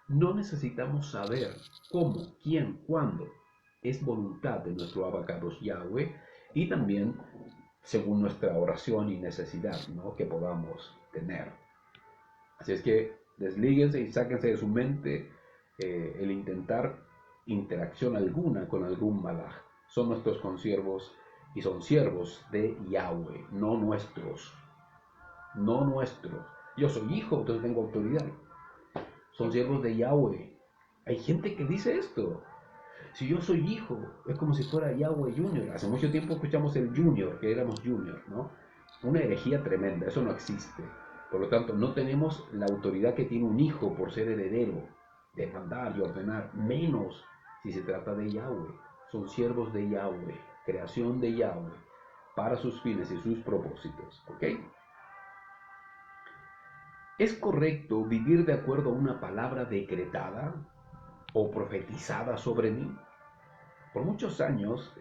no necesitamos saber cómo, quién, cuándo. Es voluntad de nuestro abacados Yahweh y también según nuestra oración y necesidad, ¿no?, que podamos tener. Así es que deslíguense y sáquense de su mente el intentar interacción alguna con algún malaj. Son nuestros consiervos y son siervos de Yahweh, no nuestros. No nuestros. Yo soy hijo, entonces tengo autoridad. Son siervos de Yahweh. Hay gente que dice esto. Si yo soy hijo, es como si fuera Yahweh Junior. Hace mucho tiempo escuchamos el Junior, que éramos Junior, ¿no? Una herejía tremenda, eso no existe. Por lo tanto, no tenemos la autoridad que tiene un hijo por ser heredero, de mandar y ordenar, menos si se trata de Yahweh. Son siervos de Yahweh, creación de Yahweh, para sus fines y sus propósitos, ¿ok? ¿Es correcto vivir de acuerdo a una palabra decretada o profetizada sobre mí? Por muchos años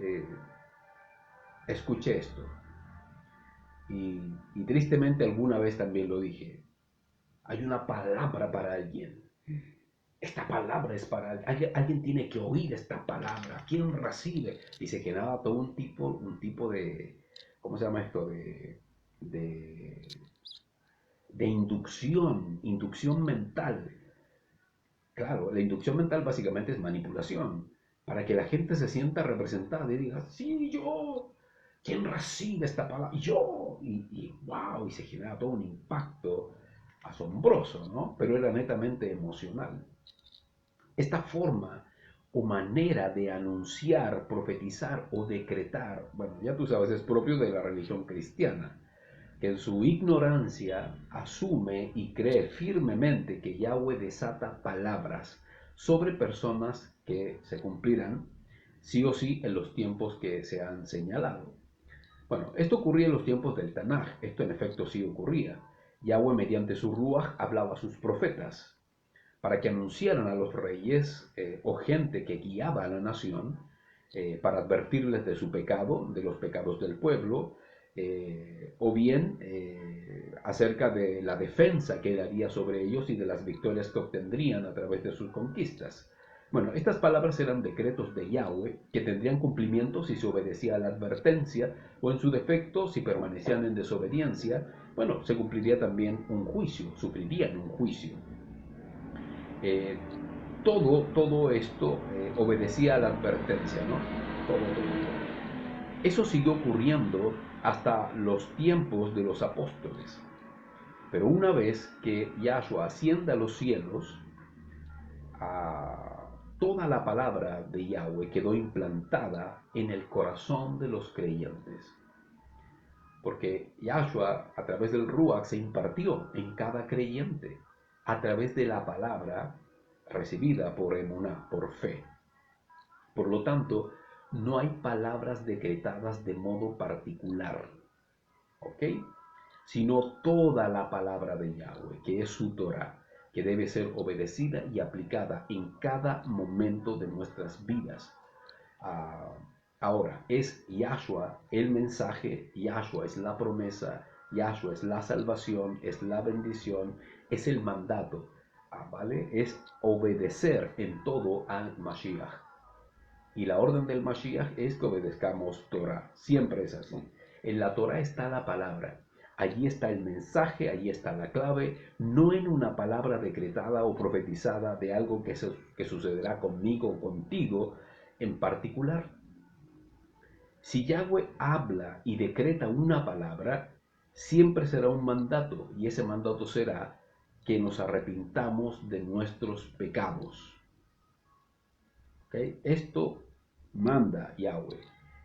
escuché esto y tristemente alguna vez también lo dije. Hay una palabra para alguien. Esta palabra es para alguien. Alguien tiene que oír esta palabra. ¿Quién recibe? Y se generaba todo un tipo de, ¿cómo se llama esto? De, de inducción mental. Claro, la inducción mental básicamente es manipulación, para que la gente se sienta representada y diga, sí, yo, ¿quién recibe esta palabra? Yo, y wow, y se genera todo un impacto asombroso, ¿no? Pero era netamente emocional. Esta forma o manera de anunciar, profetizar o decretar, bueno, ya tú sabes, es propio de la religión cristiana, que en su ignorancia asume y cree firmemente que Yahweh desata palabras sobre personas que se cumplirán sí o sí en los tiempos que se han señalado. Bueno, esto ocurría en los tiempos del Tanaj, esto en efecto sí ocurría. Yahweh mediante su Ruach hablaba a sus profetas para que anunciaran a los reyes o gente que guiaba a la nación para advertirles de su pecado, de los pecados del pueblo, o bien acerca de la defensa que él haría sobre ellos y de las victorias que obtendrían a través de sus conquistas. Bueno, estas palabras eran decretos de Yahweh que tendrían cumplimiento si se obedecía a la advertencia o en su defecto si permanecían en desobediencia. Bueno, se cumpliría también un juicio, sufrirían un juicio. Todo esto obedecía a la advertencia, ¿no? Todo. Eso siguió ocurriendo hasta los tiempos de los apóstoles. Pero una vez que Yahshua asciende a los cielos, toda la palabra de Yahweh quedó implantada en el corazón de los creyentes. Porque Yahshua, a través del Ruach, se impartió en cada creyente, a través de la palabra recibida por emuná, por fe. Por lo tanto, no hay palabras decretadas de modo particular, ¿ok? Sino toda la palabra de Yahweh, que es su Torah, que debe ser obedecida y aplicada en cada momento de nuestras vidas. Ahora, es Yahshua el mensaje, Yahshua es la promesa, Yahshua es la salvación, es la bendición, es el mandato, ¿vale? Es obedecer en todo al Mashiach. Y la orden del Mashiach es que obedezcamos Torah. Siempre es así. En la Torah está la palabra. Allí está el mensaje, allí está la clave, no en una palabra decretada o profetizada de algo que sucederá conmigo o contigo en particular. Si Yahweh habla y decreta una palabra, siempre será un mandato, y ese mandato será que nos arrepintamos de nuestros pecados. ¿Okay? Esto manda Yahweh,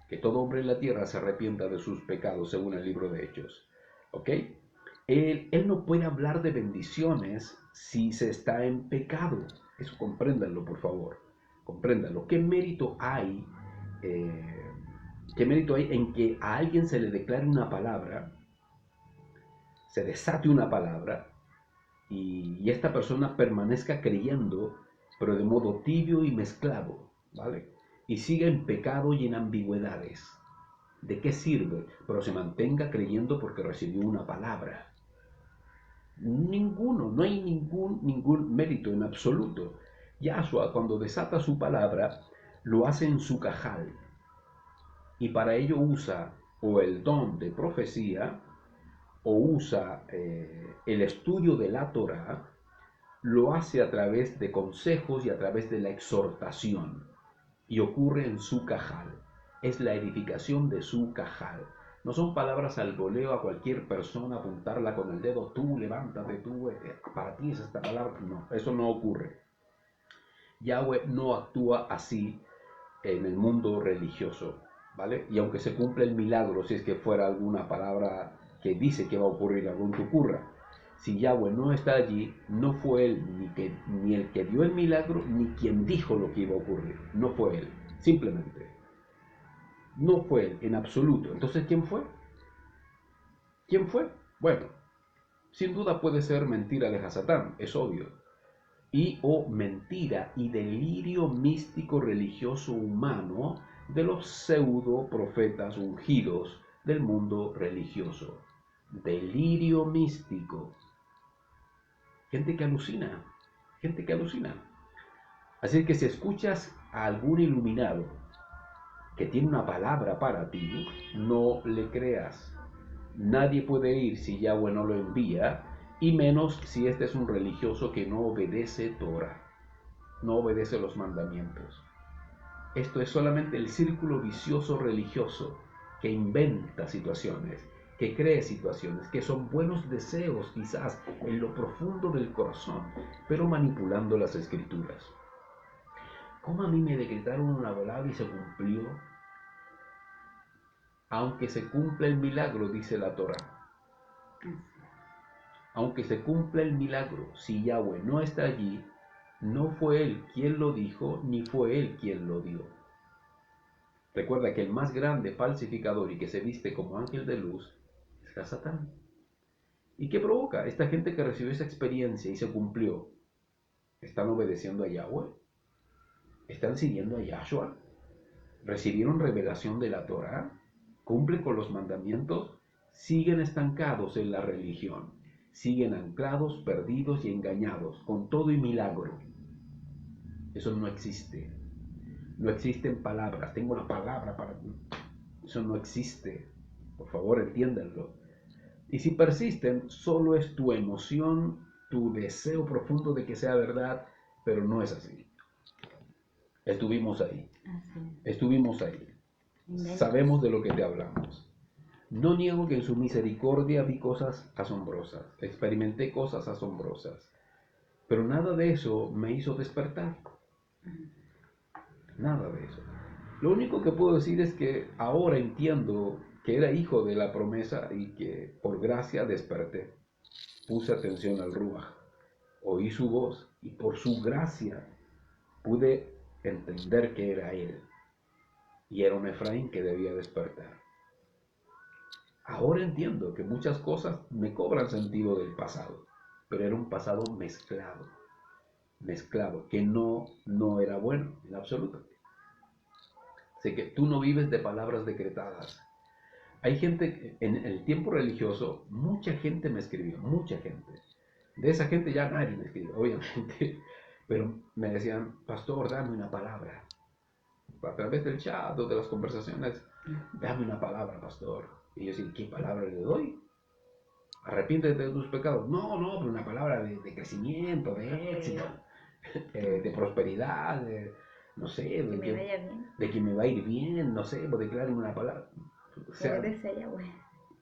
que todo hombre en la tierra se arrepienta de sus pecados, según el libro de Hechos. ¿Ok? Él no puede hablar de bendiciones si se está en pecado. Eso compréndanlo, por favor. Compréndanlo. ¿Qué mérito hay? ¿Qué mérito hay en que a alguien se le declare una palabra, se desate una palabra, y esta persona permanezca creyendo, pero de modo tibio y mezclado, ¿vale? y siga en pecado y en ambigüedades, ¿de qué sirve? Pero se mantenga creyendo porque recibió una palabra. Ninguno, no hay ningún mérito en absoluto. Yahshua, cuando desata su palabra, lo hace en su cajal. Y para ello usa o el don de profecía, o usa el estudio de la Torá, lo hace a través de consejos y a través de la exhortación. Y ocurre en su cajal. Es la edificación de su cajal. No son palabras al voleo a cualquier persona, apuntarla con el dedo, tú levántate, tú, para ti es esta palabra. No, eso no ocurre. Yahweh no actúa así en el mundo religioso, ¿vale? Y aunque se cumple el milagro, si es que fuera alguna palabra que dice que va a ocurrir, algo que ocurra, si Yahweh no está allí, no fue él ni el que dio el milagro, ni quien dijo lo que iba a ocurrir. No fue él, simplemente. No fue él, en absoluto. Entonces, ¿quién fue? ¿Quién fue? Bueno, sin duda puede ser mentira de Hasatán, es obvio. Y o mentira y delirio místico religioso humano de los pseudo profetas ungidos del mundo religioso. Delirio místico. Gente que alucina, gente que alucina. Así que si escuchas a algún iluminado que tiene una palabra para ti, no le creas. Nadie puede ir si Yahweh no lo envía, y menos si este es un religioso que no obedece Torah, no obedece los mandamientos. Esto es solamente el círculo vicioso religioso que inventa situaciones, que cree situaciones, que son buenos deseos quizás en lo profundo del corazón, pero manipulando las escrituras. ¿Cómo a mí me decretaron una palabra y se cumplió? Aunque se cumpla el milagro, dice la Torah. Aunque se cumpla el milagro, si Yahweh no está allí, no fue él quien lo dijo, ni fue él quien lo dio. Recuerda que el más grande falsificador y que se viste como ángel de luz es Satán. ¿Y qué provoca? Esta gente que recibió esa experiencia y se cumplió, ¿están obedeciendo a Yahweh? ¿Están siguiendo a Yahshua? ¿Recibieron revelación de la Torah? ¿Cumplen con los mandamientos? Siguen estancados en la religión. Siguen anclados, perdidos y engañados, con todo y milagro. Eso no existe. No existen palabras. Tengo una palabra para ti. Eso no existe. Por favor, entiéndanlo. Y si persisten, solo es tu emoción, tu deseo profundo de que sea verdad, pero no es así. Estuvimos ahí. Estuvimos ahí. Sabemos de lo que te hablamos. No niego que en su misericordia vi cosas asombrosas, experimenté cosas asombrosas, pero nada de eso me hizo despertar. Nada de eso. Lo único que puedo decir es que ahora entiendo que era hijo de la promesa y que por gracia desperté. Puse atención al Ruach, oí su voz y por su gracia pude entender que era él. Y era un Efraín que debía despertar. Ahora entiendo que muchas cosas me cobran sentido del pasado, pero era un pasado mezclado, que no era bueno en absoluto. Así que tú no vives de palabras decretadas. Hay gente, en el tiempo religioso, mucha gente me escribió, mucha gente. De esa gente ya nadie me escribió, obviamente, pero me decían, pastor, dame una palabra. A través del chat o de las conversaciones, dame una palabra, pastor. Y yo decía, ¿qué palabra le doy? Arrepiéntete de tus pecados. No, pero una palabra de crecimiento, de éxito, de prosperidad, no sé, de que me va a ir bien, no sé, pues declare una palabra. O sea, obedece a Yahweh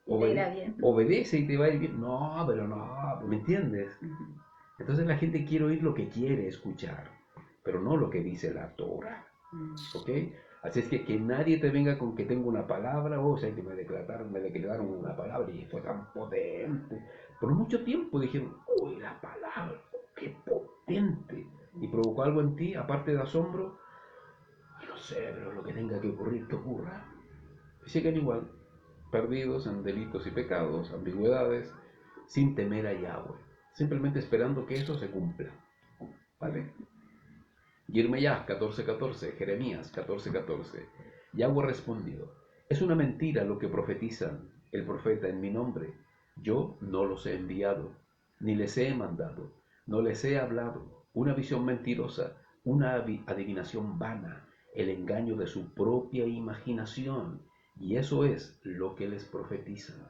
y te irá bien. Obedece y te va a ir bien. No, pero no, ¿me entiendes? Entonces la gente quiere oír lo que quiere escuchar, pero no lo que dice la Torah. ¿Ok? Así es que nadie te venga con que tengo una palabra, o sea, que me declararon una palabra y fue tan potente. Por mucho tiempo dijeron, uy, la palabra, qué potente. Y provocó algo en ti, aparte de asombro, no sé, pero lo que tenga que ocurrir, que ocurra. Y siguen igual, perdidos en delitos y pecados, ambigüedades, sin temer a Yahweh, simplemente esperando que eso se cumpla. ¿Vale? Yirmeyah 14:14, Jeremías 14:14. Yahweh respondió: es una mentira lo que profetizan el profeta en mi nombre. Yo no los he enviado, ni les he mandado, no les he hablado. Una visión mentirosa, una adivinación vana, el engaño de su propia imaginación. Y eso es lo que les profetizan,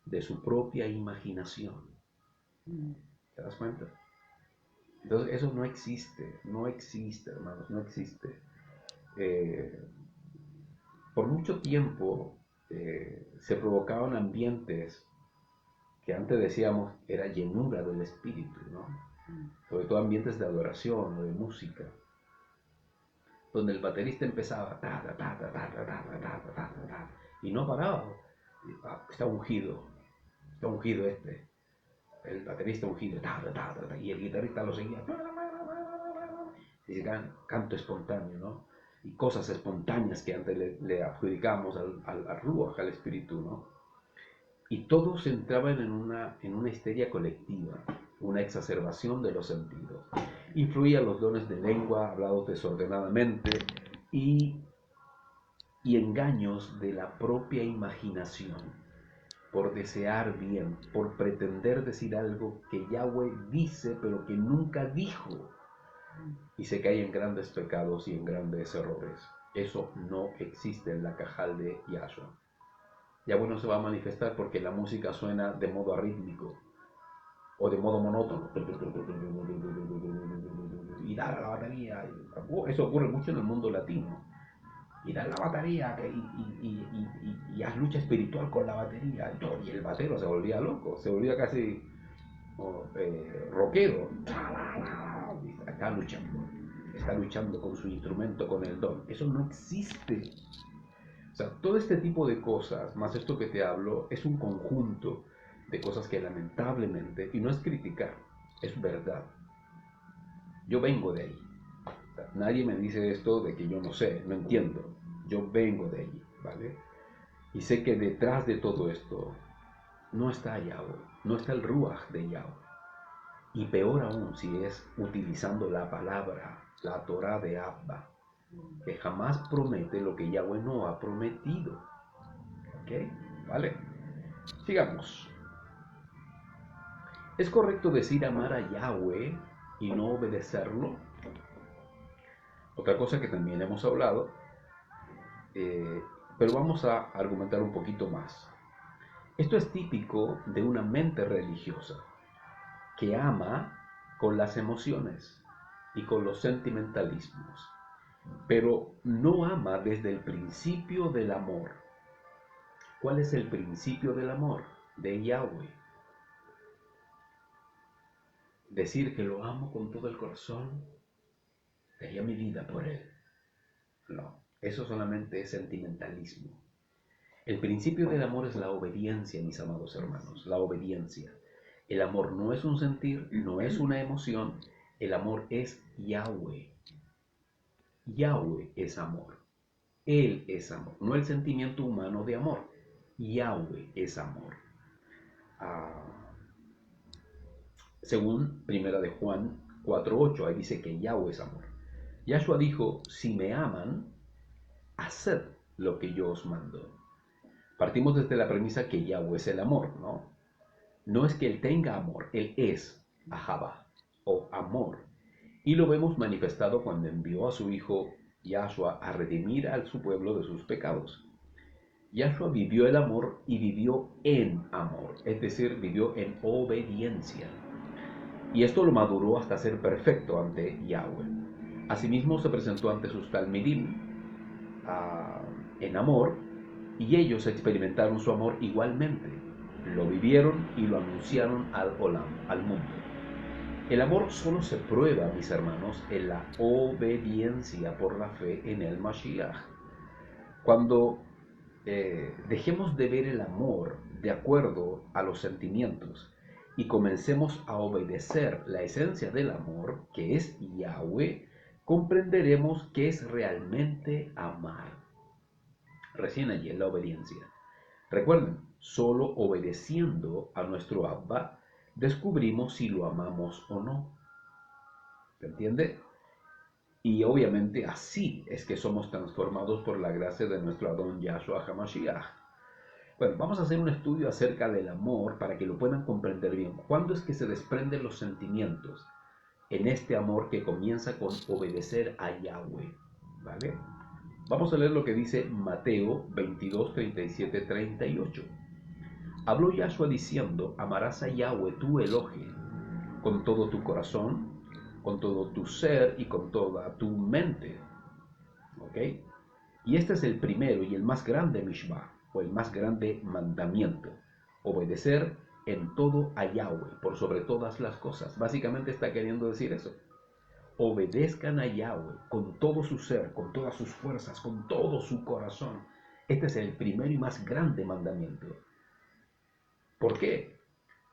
de su propia imaginación. ¿Te das cuenta? Entonces eso no existe, hermanos, no existe. Por mucho tiempo se provocaban ambientes que antes decíamos era llenura del espíritu, ¿no? Sobre todo ambientes de adoración o de música, donde el baterista empezaba y no paraba. Está ungido este, el baterista ungido, y el guitarrista lo seguía. Dice canto espontáneo, ¿no? Y cosas espontáneas que antes le adjudicábamos al Ruach, al espíritu, ¿no? Y todos entraban en una histeria colectiva, una exacerbación de los sentidos. Influían los dones de lengua, hablados desordenadamente, y engaños de la propia imaginación, por desear bien, por pretender decir algo que Yahweh dice, pero que nunca dijo. Y se cae en grandes pecados y en grandes errores. Eso no existe en la cajal de Yahshua. Yahweh no se va a manifestar porque la música suena de modo arrítmico o de modo monótono y dar a la batería. Eso ocurre mucho en el mundo latino. Y dar la batería y haz lucha espiritual con la batería. Y el batero se volvía loco, se volvía casi rockero. Está luchando con su instrumento, con el don. Eso no existe. O sea, todo este tipo de cosas, más esto que te hablo, es un conjunto de cosas que lamentablemente, y no es criticar, es verdad. Yo vengo de ahí. O sea, nadie me dice esto de que yo no sé, no entiendo. Yo vengo de ahí, ¿vale? Y sé que detrás de todo esto no está Yahweh, no está el Ruach de Yahweh. Y peor aún si es utilizando la palabra, la Torah de Abba, que jamás promete lo que Yahweh no ha prometido. ¿Ok? ¿Vale? Sigamos. ¿Es correcto decir amar a Yahweh y no obedecerlo? Otra cosa que también hemos hablado, pero vamos a argumentar un poquito más. Esto es típico de una mente religiosa que ama con las emociones y con los sentimentalismos, pero no ama desde el principio del amor. ¿Cuál es el principio del amor? De Yahweh. Decir que lo amo con todo el corazón, daría mi vida por él. No, eso solamente es sentimentalismo. El principio del amor es la obediencia, mis amados hermanos, la obediencia. El amor no es un sentir, no es una emoción, el amor es Yahweh. Yahweh es amor. Él es amor, no el sentimiento humano de amor. Yahweh es amor. Según 1 de Juan 4:8, ahí dice que Yahweh es amor. Yahshua dijo, si me aman, haced lo que yo os mando. Partimos desde la premisa que Yahweh es el amor, ¿no? No es que Él tenga amor, Él es Ahava, o amor. Y lo vemos manifestado cuando envió a su Hijo Yahshua a redimir a su pueblo de sus pecados. Yahshua vivió el amor y vivió en amor, es decir, vivió en obediencia. Y esto lo maduró hasta ser perfecto ante Yahweh. Asimismo se presentó ante sus talmidim en amor, y ellos experimentaron su amor igualmente. Lo vivieron y lo anunciaron al olam, al mundo. El amor solo se prueba, mis hermanos, en la obediencia por la fe en el Mashiach. Cuando dejemos de ver el amor de acuerdo a los sentimientos y comencemos a obedecer la esencia del amor, que es Yahweh, comprenderemos qué es realmente amar. Recién allí en la obediencia. Recuerden, solo obedeciendo a nuestro Abba descubrimos si lo amamos o no. ¿Se entiende? Y obviamente así es que somos transformados por la gracia de nuestro Adón Yahshua HaMashiach. Bueno, vamos a hacer un estudio acerca del amor para que lo puedan comprender bien. ¿Cuándo es que se desprenden los sentimientos en este amor que comienza con obedecer a Yahweh? ¿Vale? Vamos a leer lo que dice Mateo 22, 37, 38. Habló Yahshua diciendo: amarás a Yahweh tu Elohim con todo tu corazón, con todo tu ser y con toda tu mente. ¿Ok? Y este es el primero y el más grande Mishvah, o el más grande mandamiento. Obedecer en todo a Yahweh, por sobre todas las cosas. Básicamente está queriendo decir eso. Obedezcan a Yahweh con todo su ser, con todas sus fuerzas, con todo su corazón. Este es el primero y más grande mandamiento. ¿Por qué?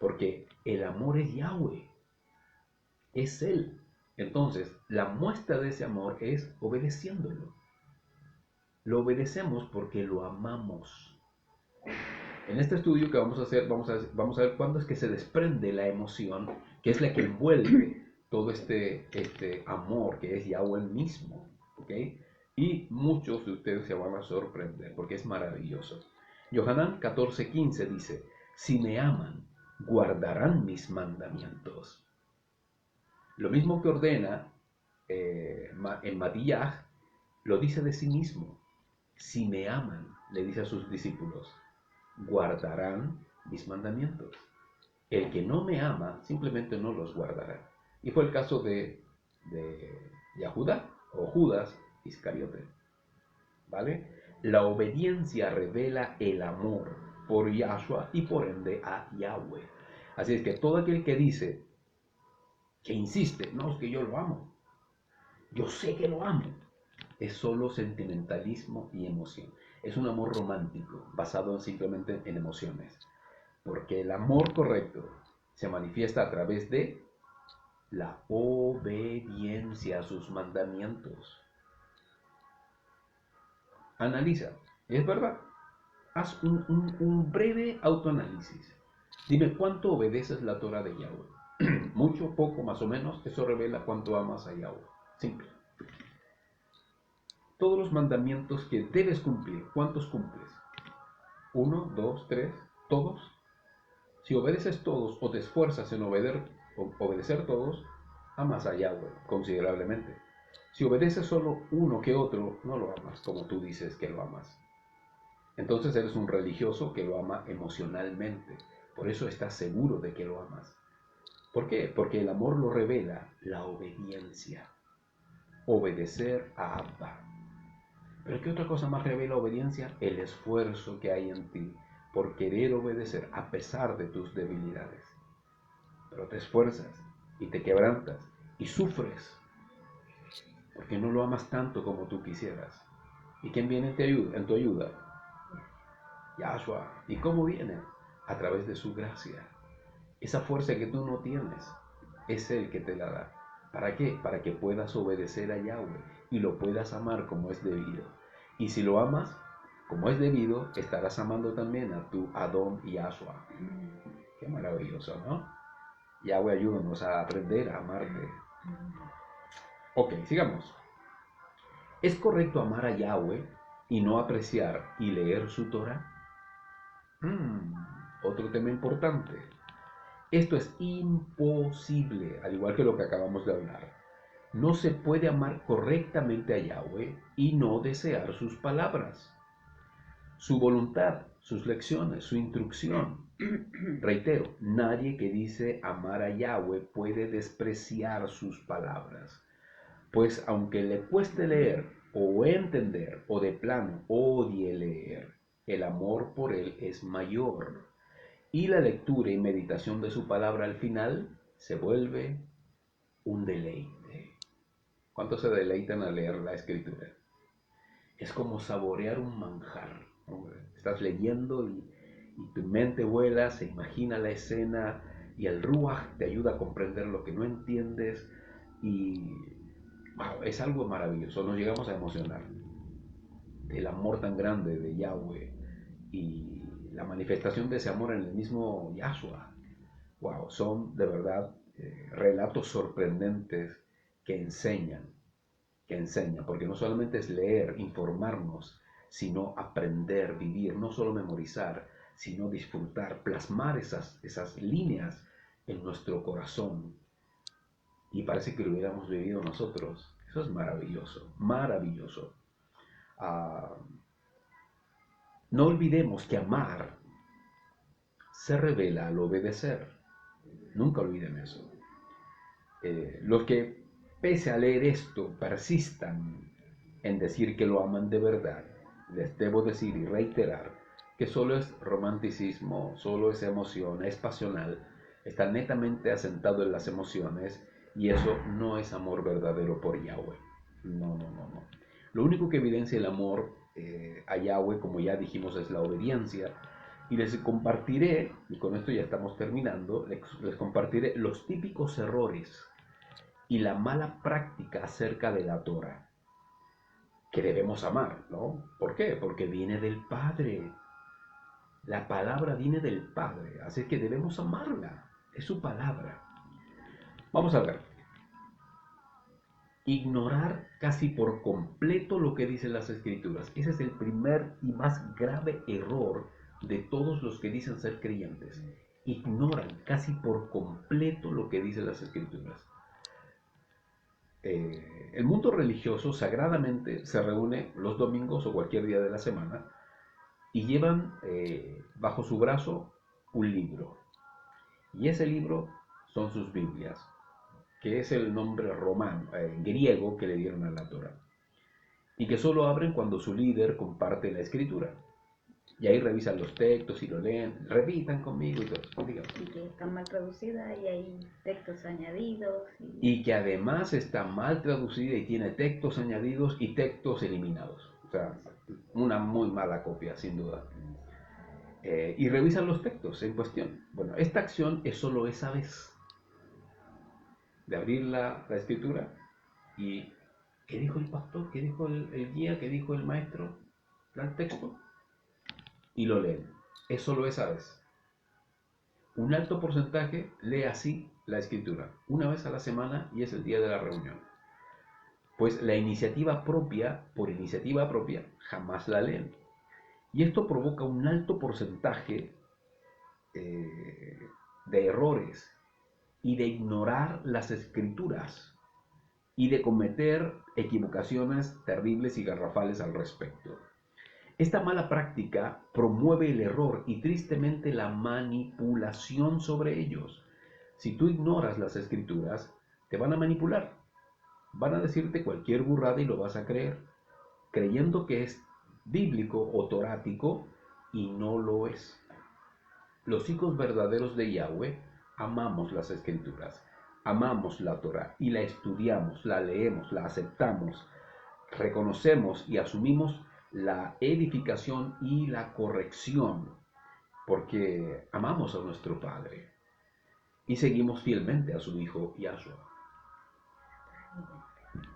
Porque el amor es Yahweh, es Él. Entonces, la muestra de ese amor es obedeciéndolo. Lo obedecemos porque lo amamos. En este estudio que vamos a hacer, vamos a ver cuándo es que se desprende la emoción, que es la que envuelve todo este amor que es Yahweh mismo. ¿Ok? Y muchos de ustedes se van a sorprender porque es maravilloso. Yohanan 14:15 dice: si me aman, guardarán mis mandamientos. Lo mismo que ordena en Matillaj, lo dice de sí mismo. Si me aman, le dice a sus discípulos, guardarán mis mandamientos. El que no me ama, simplemente no los guardará. Y fue el caso de Yahudá o Judas Iscariote. ¿Vale? La obediencia revela el amor por Yahshua y por ende a Yahweh. Así es que todo aquel que dice, que insiste, no, es que yo lo amo, yo sé que lo amo, es solo sentimentalismo y emoción. Es un amor romántico, basado simplemente en emociones. Porque el amor correcto se manifiesta a través de la obediencia a sus mandamientos. Analiza, es verdad, haz un breve autoanálisis. Dime cuánto obedeces la Torah de Yahweh. Mucho, poco, más o menos, eso revela cuánto amas a Yahweh. Simple. Todos los mandamientos que debes cumplir, ¿cuántos cumples? 1, 2, 3, todos. Si obedeces todos o te esfuerzas en obedecer todos, amas a Yahweh considerablemente. Si obedeces solo uno que otro, no lo amas como tú dices que lo amas. Entonces eres un religioso que lo ama emocionalmente. Por eso estás seguro de que lo amas. ¿Por qué? Porque el amor lo revela la obediencia. Obedecer a Abba. ¿Pero qué otra cosa más revela obediencia? El esfuerzo que hay en ti por querer obedecer a pesar de tus debilidades. Pero te esfuerzas y te quebrantas y sufres porque no lo amas tanto como tú quisieras. ¿Y quién viene en tu ayuda? Yahshua. ¿Y cómo viene? A través de su gracia. Esa fuerza que tú no tienes, es Él que te la da. ¿Para qué? Para que puedas obedecer a Yahweh y lo puedas amar como es debido. Y si lo amas como es debido, estarás amando también a tu Adón Yahshua. Qué maravilloso, ¿no? Yahweh, ayúdanos a aprender a amarte. Ok, sigamos. ¿Es correcto amar a Yahweh y no apreciar y leer su Torah? Otro tema importante. Esto es imposible, al igual que lo que acabamos de hablar. No se puede amar correctamente a Yahweh y no desear sus palabras, su voluntad, sus lecciones, su instrucción. Reitero, nadie que dice amar a Yahweh puede despreciar sus palabras, pues aunque le cueste leer o entender o de plano odie leer, el amor por él es mayor. Y la lectura y meditación de su palabra al final se vuelve un deleite. ¿Cuántos se deleitan al leer la escritura? Es como saborear un manjar. Estás leyendo y tu mente vuela, se imagina la escena y el Ruach te ayuda a comprender lo que no entiendes y wow, es algo maravilloso. Nos llegamos a emocionar del amor tan grande de Yahweh y la manifestación de ese amor en el mismo Yahshua. Wow, son de verdad relatos sorprendentes que enseñan que enseña, porque no solamente es leer, informarnos, sino aprender, vivir, no solo memorizar, sino disfrutar, plasmar esas líneas en nuestro corazón. Y parece que lo hubiéramos vivido nosotros. Eso es maravilloso, maravilloso. Ah, no olvidemos que amar se revela al obedecer. Nunca olviden eso. Los que, pese a leer esto, persistan en decir que lo aman de verdad, les debo decir y reiterar que solo es romanticismo, solo es emoción, es pasional, está netamente asentado en las emociones y eso no es amor verdadero por Yahweh. No, no, no, no. Lo único que evidencia el amor a Yahweh, como ya dijimos, es la obediencia. Y les compartiré, y con esto ya estamos terminando, les compartiré los típicos errores y la mala práctica acerca de la Torah que debemos amar, ¿no? ¿Por qué? Porque viene del Padre. La palabra viene del Padre, así que debemos amarla. Es su palabra. Vamos a ver. Ignorar casi por completo lo que dicen las Escrituras. Ese es el primer y más grave error de todos los que dicen ser creyentes. Ignoran casi por completo lo que dicen las Escrituras. El mundo religioso sagradamente se reúne los domingos o cualquier día de la semana y llevan bajo su brazo un libro. Y ese libro son sus Biblias, que es el nombre romano, griego que le dieron a la Torah. Y que solo abren cuando su líder comparte la escritura. Y ahí revisan los textos y lo leen, repitan conmigo y todo. Digamos. Y que está mal traducida y hay textos añadidos. Y que además está mal traducida y tiene textos añadidos y textos eliminados. O sea, una muy mala copia, sin duda. Y revisan los textos en cuestión. Bueno, esta acción es solo esa vez. De abrir la escritura y ¿qué dijo el pastor? ¿Qué dijo el guía? ¿Qué dijo el maestro? ¿El texto? Y lo leen. Es solo esa vez. Un alto porcentaje lee así la escritura, una vez a la semana y es el día de la reunión. Pues la iniciativa propia, por iniciativa propia, jamás la leen. Y esto provoca un alto porcentaje de errores y de ignorar las escrituras y de cometer equivocaciones terribles y garrafales al respecto. Esta mala práctica promueve el error y tristemente la manipulación sobre ellos. Si tú ignoras las escrituras, te van a manipular. Van a decirte cualquier burrada y lo vas a creer, creyendo que es bíblico o torático y no lo es. Los hijos verdaderos de Yahweh amamos las escrituras, amamos la Torah y la estudiamos, la leemos, la aceptamos, reconocemos y asumimos la edificación y la corrección, porque amamos a nuestro Padre y seguimos fielmente a su Hijo Yahshua,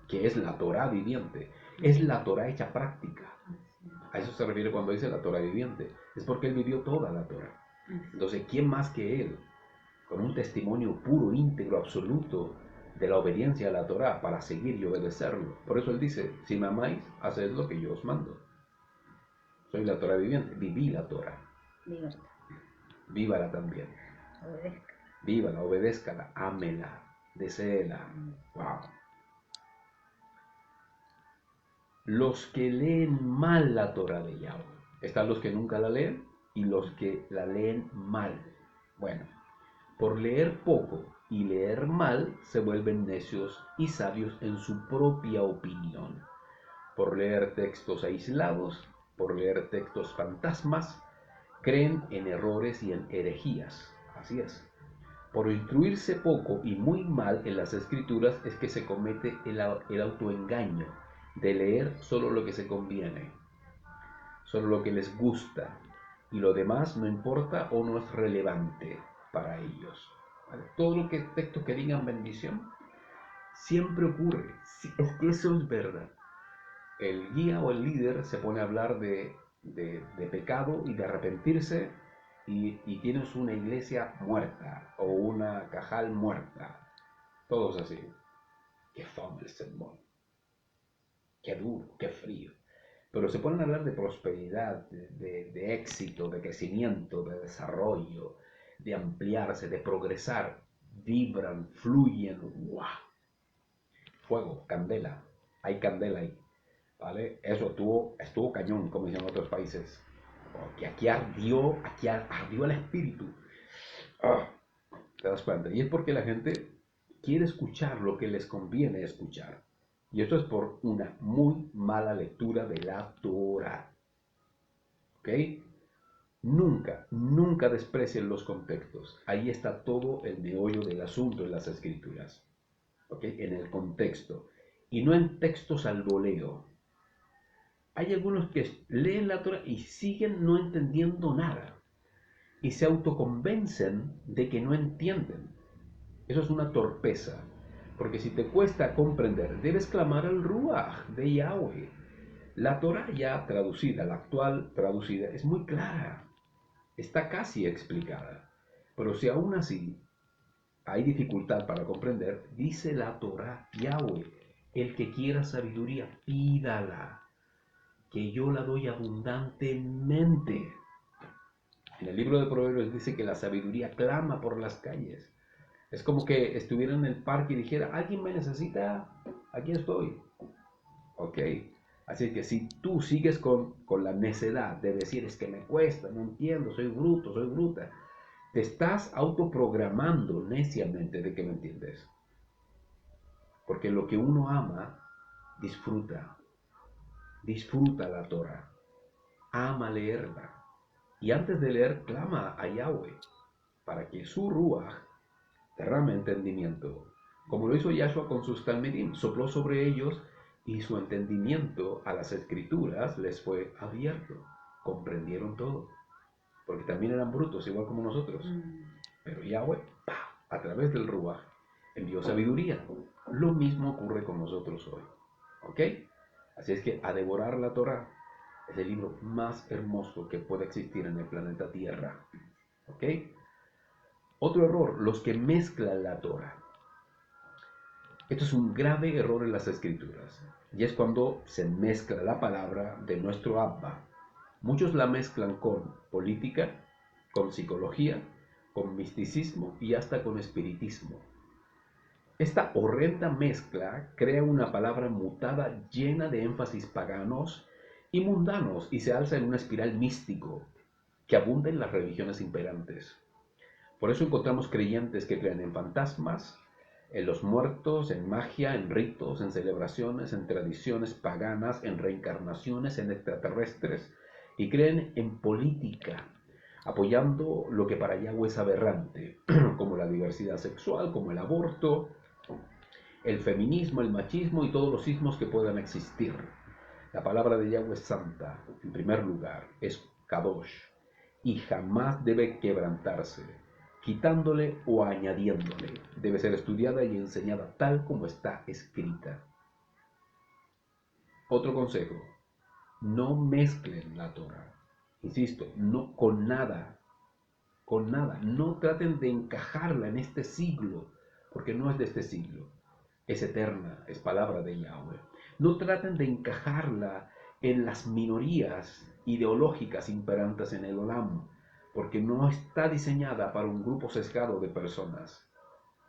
que es la Torah viviente, es la Torah hecha práctica. A eso se refiere cuando dice la Torah viviente, es porque Él vivió toda la Torah. Entonces, ¿quién más que Él, con un testimonio puro, íntegro, absoluto de la obediencia a la Torah para seguir y obedecerlo? Por eso Él dice, si me amáis, haced lo que yo os mando. Soy la Torah viviente, viví la Torah. Vívala también. Obedezca. Vívala, obedézcala, ámela, deséela. Wow. Los que leen mal la Torah de Yahweh. Están los que nunca la leen y los que la leen mal. Bueno, por leer poco y leer mal se vuelven necios y sabios en su propia opinión. Por leer textos aislados, por leer textos fantasmas, creen en errores y en herejías. Así es. Por instruirse poco y muy mal en las escrituras es que se comete el autoengaño de leer solo lo que se conviene, solo lo que les gusta, y lo demás no importa o no es relevante para ellos. ¿Vale? Todo lo que textos que digan bendición siempre ocurre. Es que eso es verdad. El guía o el líder se pone a hablar de pecado y de arrepentirse y tienes una iglesia muerta o una cajal muerta. Todos así. Qué fama el sermón. qué duro, qué frío. Pero se ponen a hablar de prosperidad, de éxito, de crecimiento, de desarrollo, de ampliarse, de progresar. Vibran, fluyen, ¡guau! Fuego, candela. Hay candela ahí, ¿vale? Eso estuvo cañón, como dicen en otros países. Porque aquí ardió el espíritu. ¡Ah! ¿Te das cuenta? Y es porque la gente quiere escuchar lo que les conviene escuchar. Y esto es por una muy mala lectura de la Torah. ¿Ok? Nunca, nunca desprecien los contextos. Ahí está todo el meollo del asunto en las escrituras. ¿Ok? En el contexto. Y no en textos al voleo. Hay algunos que leen la Torah y siguen no entendiendo nada. Y se autoconvencen de que no entienden. Eso es una torpeza. Porque si te cuesta comprender, debes clamar al Ruach de Yahweh. La Torah ya traducida, la actual traducida, es muy clara. Está casi explicada. Pero si aún así hay dificultad para comprender, dice la Torah Yahweh, el que quiera sabiduría, pídala, que yo la doy abundantemente. En el libro de Proverbios dice que la sabiduría clama por las calles. Es como que estuviera en el parque y dijera, ¿alguien me necesita? Aquí estoy. Ok. Así que si tú sigues con la necedad de decir, es que me cuesta, no entiendo, soy bruto, soy bruta, te estás autoprogramando neciamente de que no entiendes. Porque lo que uno ama, disfruta. Disfruta la Torah. Ama leerla. Y antes de leer, clama a Yahweh para que su Ruach derrame entendimiento. Como lo hizo Yahshua con sus talmidim, sopló sobre ellos y su entendimiento a las escrituras les fue abierto. Comprendieron todo. Porque también eran brutos, igual como nosotros. Pero Yahweh, a través del Ruach, envió sabiduría. Lo mismo ocurre con nosotros hoy. ¿Ok? Así es que a devorar la Torah es el libro más hermoso que puede existir en el planeta Tierra. ¿Ok? Otro error, los que mezclan la Torah. Esto es un grave error en las escrituras. Y es cuando se mezcla la palabra de nuestro Abba. Muchos la mezclan con política, con psicología, con misticismo y hasta con espiritismo. Esta horrenda mezcla crea una palabra mutada llena de énfasis paganos y mundanos y se alza en una espiral místico que abunda en las religiones imperantes. Por eso encontramos creyentes que creen en fantasmas, en los muertos, en magia, en ritos, en celebraciones, en tradiciones paganas, en reencarnaciones, en extraterrestres, y creen en política, apoyando lo que para Yahweh es aberrante, como la diversidad sexual, como el aborto, el feminismo, el machismo y todos los ismos que puedan existir. La palabra de Yahweh es santa, en primer lugar, es Kadosh, y jamás debe quebrantarse, quitándole o añadiéndole. Debe ser estudiada y enseñada tal como está escrita. Otro consejo, no mezclen la Torah. Insisto, no con nada, con nada. No traten de encajarla en este siglo, porque no es de este siglo. Es eterna, es palabra de Yahweh. No traten de encajarla en las minorías ideológicas imperantes en el Olam, porque no está diseñada para un grupo sesgado de personas.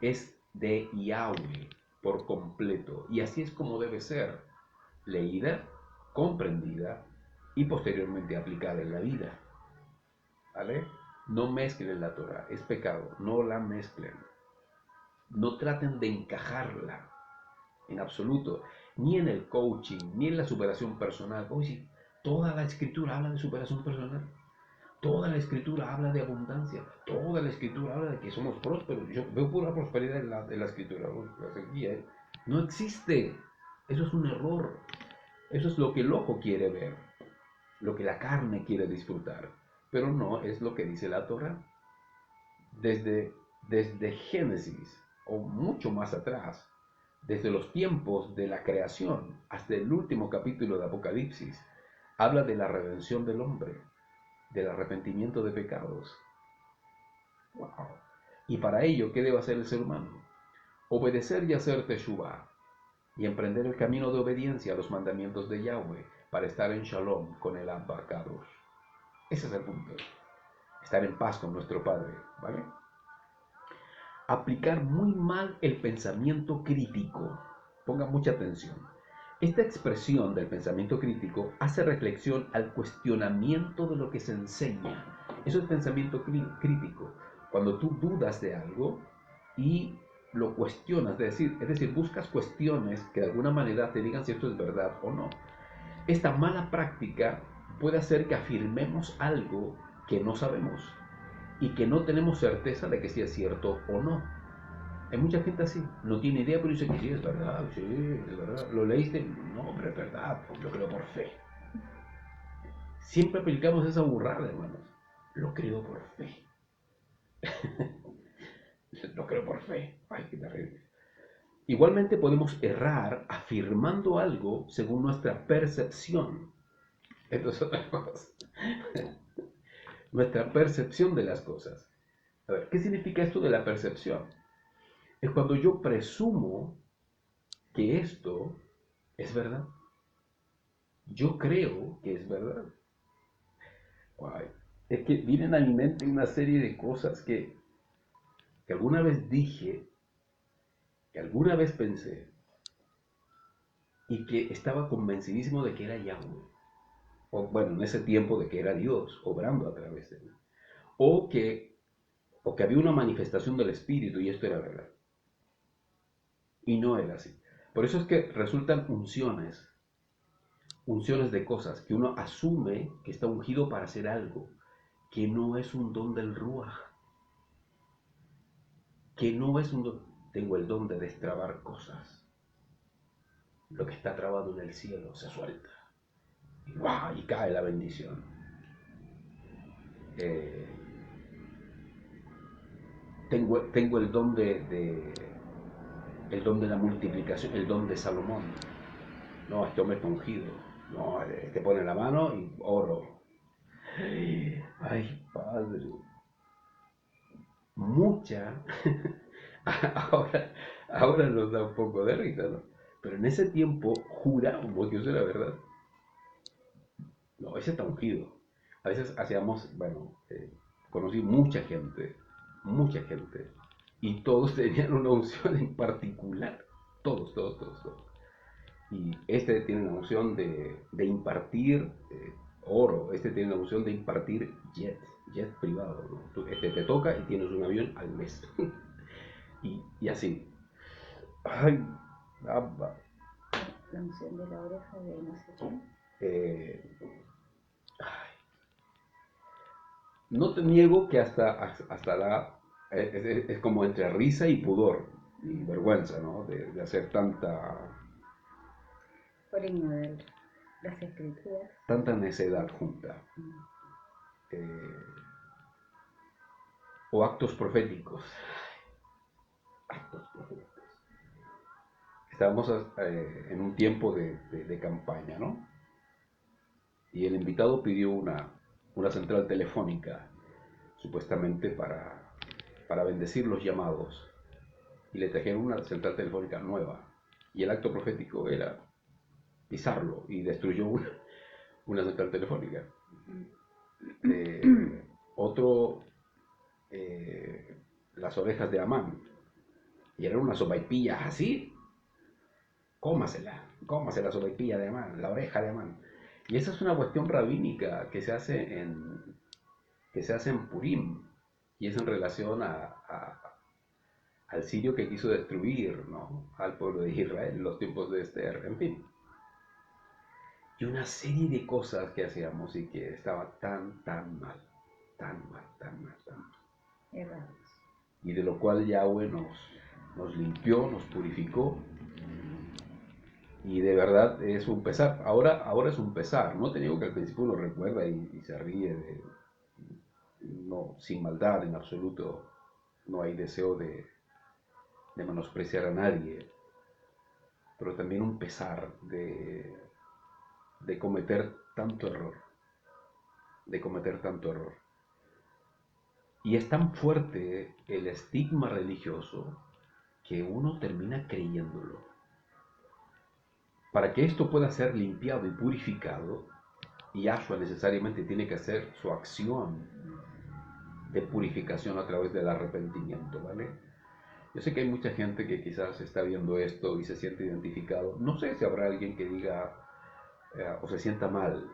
Es de Yahweh por completo. Y así es como debe ser leída, comprendida y posteriormente aplicada en la vida. ¿Vale? No mezclen la Torah, es pecado, no la mezclen. No traten de encajarla en absoluto, ni en el coaching, ni en la superación personal. Oye, toda la escritura habla de superación personal. Toda la escritura habla de abundancia. Toda la escritura habla de que somos prósperos. Yo veo pura prosperidad en la escritura. No existe. Eso es un error. Eso es lo que el ojo quiere ver, lo que la carne quiere disfrutar. Pero no es lo que dice la Torah. Desde Génesis, o mucho más atrás, desde los tiempos de la creación hasta el último capítulo de Apocalipsis, habla de la redención del hombre, del arrepentimiento de pecados. Wow. Y para ello, ¿qué debe hacer el ser humano? Obedecer y hacer teshuvah. y emprender el camino de obediencia a los mandamientos de Yahweh para estar en shalom con el Abba Kadosh. Ese es el punto. Estar en paz con nuestro Padre, ¿vale? Aplicar muy mal el pensamiento crítico. Ponga mucha atención. Esta expresión del pensamiento crítico hace reflexión al cuestionamiento de lo que se enseña. Eso es pensamiento crítico. Cuando tú dudas de algo y lo cuestionas, es decir, buscas cuestiones que de alguna manera te digan si esto es verdad o no. Esta mala práctica puede hacer que afirmemos algo que no sabemos y que no tenemos certeza de que sea cierto o no. Hay mucha gente así, no tiene idea, pero dice que sí, es verdad, sí, es verdad. ¿Lo leíste? No, pero es verdad, lo creo por fe. Siempre aplicamos esa burrada, hermanos. Lo creo por fe. Lo creo por fe. Ay, qué terrible. Igualmente podemos errar afirmando algo según nuestra percepción. Esto es otra cosa. Nuestra percepción de las cosas. A ver, ¿qué significa esto de la percepción? Es cuando yo presumo que esto es verdad. Yo creo que es verdad. Guay. Es que vienen a mi mente una serie de cosas que alguna vez dije, que alguna vez pensé, y que estaba convencidísimo de que era Yahweh. O bueno, en ese tiempo de que era Dios, obrando a través de mí. O que había una manifestación del Espíritu y esto era verdad. Y no era así. Por eso es que resultan unciones de cosas que uno asume que está ungido para hacer algo, que no es un don del Ruach, que no es un don. Tengo el don de destrabar cosas. Lo que está trabado en el cielo se suelta. Y, ¡guau! Y cae la bendición. Tengo el don el don de la multiplicación, el don de Salomón. No, este hombre está ungido. No, te pone la mano y oro. Ay, Padre. Mucha. ahora nos da un poco de risa, ¿no? Pero en ese tiempo jurábamos que eso era verdad. No, ese está ungido. A veces hacíamos, bueno, conocí mucha gente, y todos tenían una unción en particular. Todos, todos, todos, todos. Y este tiene una unción de impartir oro, este tiene una unción de impartir jet privado, ¿no? Este te toca y tienes un avión al mes. y así. Ay, abba. La unción de la oreja de no sé quién. No te niego que hasta es como entre risa y pudor y vergüenza, ¿no? De hacer Por ignorar las escrituras. tanta necedad junta. O actos proféticos. Actos proféticos. Estábamos en un tiempo de campaña, ¿no? Y el invitado pidió una central telefónica, supuestamente para bendecir los llamados. Y le trajeron una central telefónica nueva. Y el acto profético era pisarlo y destruyó una central telefónica. Otro, las orejas de Amán. Y eran unas sopaipillas así. Cómase la sopaipilla de Amán, la oreja de Amán. Y esa es una cuestión rabínica que se hace en Purim. Y es en relación al sirio que quiso destruir, ¿no?, al pueblo de Israel en los tiempos de Esther, en fin. Y una serie de cosas que hacíamos y que estaba tan mal. Errados. Y de lo cual Yahweh nos limpió, nos purificó. Y de verdad es un pesar. Ahora es un pesar. No te digo que al principio uno recuerda y se ríe. No, sin maldad en absoluto. No hay deseo de menospreciar a nadie. Pero también un pesar de cometer tanto error. Y es tan fuerte el estigma religioso que uno termina creyéndolo. Para que esto pueda ser limpiado y purificado, Yahshua necesariamente tiene que hacer su acción de purificación a través del arrepentimiento, ¿vale? Yo sé que hay mucha gente que quizás está viendo esto y se siente identificado. No sé si habrá alguien que diga o se sienta mal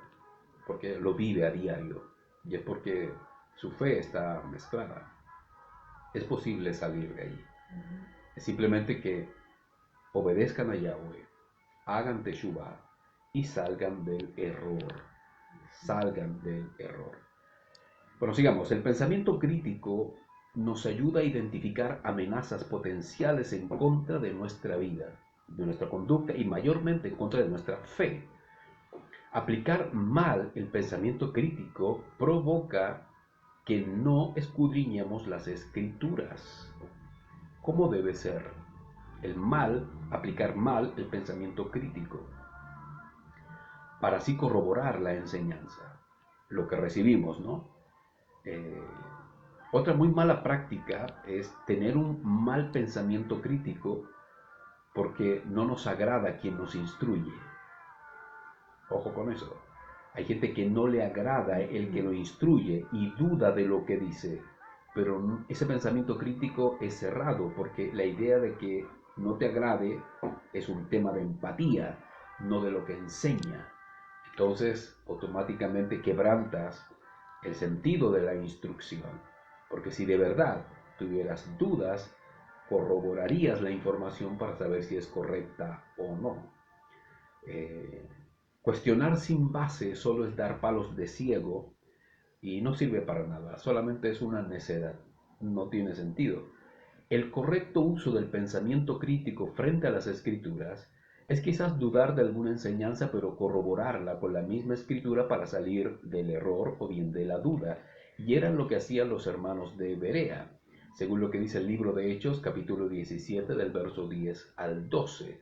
porque lo vive a diario y es porque su fe está mezclada. Es posible salir de ahí. Es simplemente que obedezcan a Yahweh, hagan teshuvah y salgan del error. Salgan del error. Bueno, sigamos. El pensamiento crítico nos ayuda a identificar amenazas potenciales en contra de nuestra vida, de nuestra conducta y mayormente en contra de nuestra fe. Aplicar mal el pensamiento crítico provoca que no escudriñemos las escrituras. ¿Cómo debe ser? Aplicar mal el pensamiento crítico, para así corroborar la enseñanza, lo que recibimos, ¿no? Otra muy mala práctica es tener un mal pensamiento crítico porque no nos agrada quien nos instruye. Ojo con eso. Hay gente que no le agrada el que lo instruye y duda de lo que dice, pero ese pensamiento crítico es cerrado porque la idea de que no te agrade es un tema de empatía, no de lo que enseña. Entonces, automáticamente quebrantas el sentido de la instrucción, porque si de verdad tuvieras dudas, corroborarías la información para saber si es correcta o no. Cuestionar sin base solo es dar palos de ciego y no sirve para nada, solamente es una necedad, no tiene sentido. El correcto uso del pensamiento crítico frente a las escrituras es quizás dudar de alguna enseñanza pero corroborarla con la misma escritura para salir del error o bien de la duda. Y era lo que hacían los hermanos de Berea, según lo que dice el libro de Hechos, capítulo 17, del verso 10 al 12.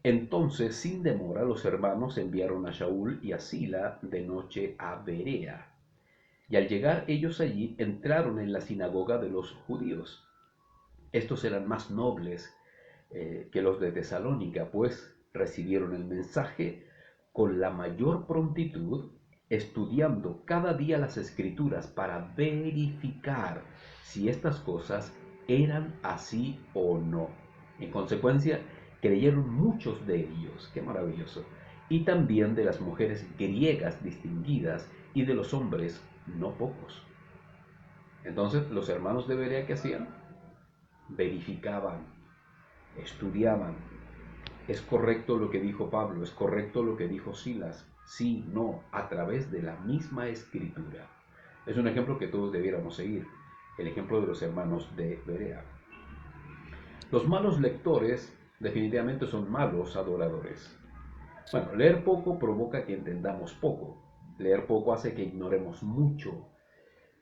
Entonces, sin demora, los hermanos enviaron a Shaul y a Sila de noche a Berea. Y al llegar ellos allí, entraron en la sinagoga de los judíos. Estos eran más nobles que los de Tesalónica, pues recibieron el mensaje con la mayor prontitud, estudiando cada día las escrituras para verificar si estas cosas eran así o no. En consecuencia, creyeron muchos de ellos, qué maravilloso, y también de las mujeres griegas distinguidas y de los hombres no pocos. Entonces, los hermanos de Berea, ¿qué hacían? Verificaban, estudiaban. ¿Es correcto lo que dijo Pablo? ¿Es correcto lo que dijo Silas? Sí, no, a través de la misma escritura. Es un ejemplo que todos debiéramos seguir, el ejemplo de los hermanos de Berea. Los malos lectores definitivamente son malos adoradores. Bueno, leer poco provoca que entendamos poco. Leer poco hace que ignoremos mucho.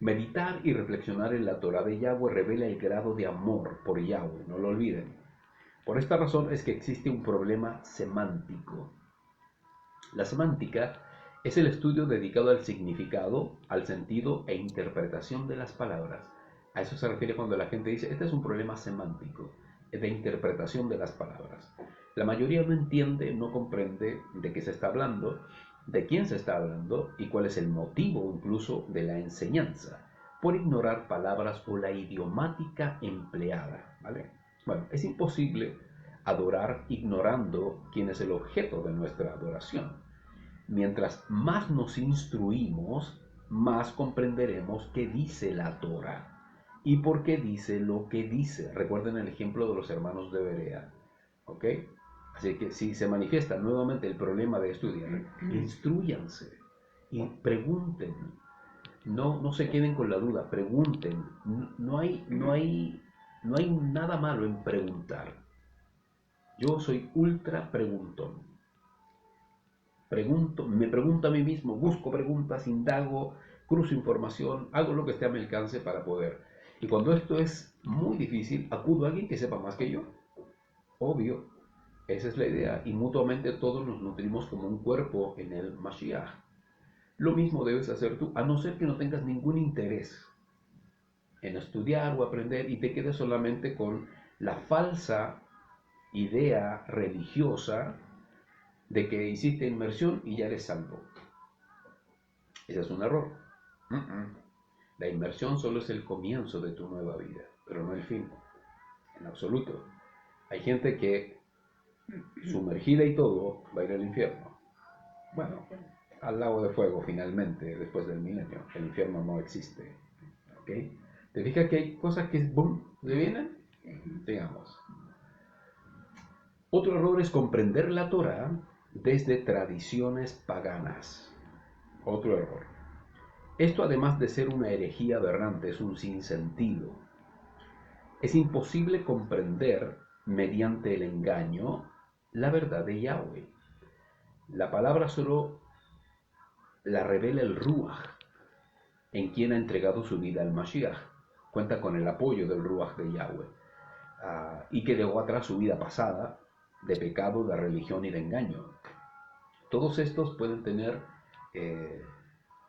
Meditar y reflexionar en la Torah de Yahweh revela el grado de amor por Yahweh, no lo olviden. Por esta razón es que existe un problema semántico. La semántica es el estudio dedicado al significado, al sentido e interpretación de las palabras. A eso se refiere cuando la gente dice, este es un problema semántico, de interpretación de las palabras. La mayoría no entiende, no comprende de qué se está hablando, de quién se está hablando y cuál es el motivo incluso de la enseñanza, por ignorar palabras o la idiomática empleada, ¿vale? Bueno, es imposible adorar ignorando quién es el objeto de nuestra adoración. Mientras más nos instruimos, más comprenderemos qué dice la Torah y por qué dice lo que dice. Recuerden el ejemplo de los hermanos de Berea, ¿ok? Así que si se manifiesta nuevamente el problema de estudiar, instrúyanse y pregunten. No se queden con la duda, pregunten. No hay nada malo en preguntar. Yo soy ultra preguntón. Me pregunto a mí mismo, busco preguntas, indago, cruzo información, hago lo que esté a mi alcance para poder. Y cuando esto es muy difícil, acudo a alguien que sepa más que yo. Obvio, esa es la idea. Y mutuamente todos nos nutrimos como un cuerpo en el Mashiach. Lo mismo debes hacer tú, a no ser que no tengas ningún interés en estudiar o aprender y te quedes solamente con la falsa idea religiosa de que hiciste inmersión y ya eres salvo. Ese es un error. La inmersión solo es el comienzo de tu nueva vida, pero no el fin, en absoluto. Hay gente que, sumergida y todo, va a ir al infierno. Bueno, al lago de fuego finalmente, después del milenio. El infierno no existe. ¿Ok? ¿Te fijas que hay cosas que, boom, le vienen? Digamos. Otro error es comprender la Torá desde tradiciones paganas. Otro error. Esto, además de ser una herejía aberrante, es un sinsentido. Es imposible comprender mediante el engaño la verdad de Yahweh. La palabra solo la revela el Ruach, en quien ha entregado su vida al Mashiach. Cuenta con el apoyo del Ruach de Yahweh, y que dejó atrás su vida pasada de pecado, de religión y de engaño. Todos estos pueden tener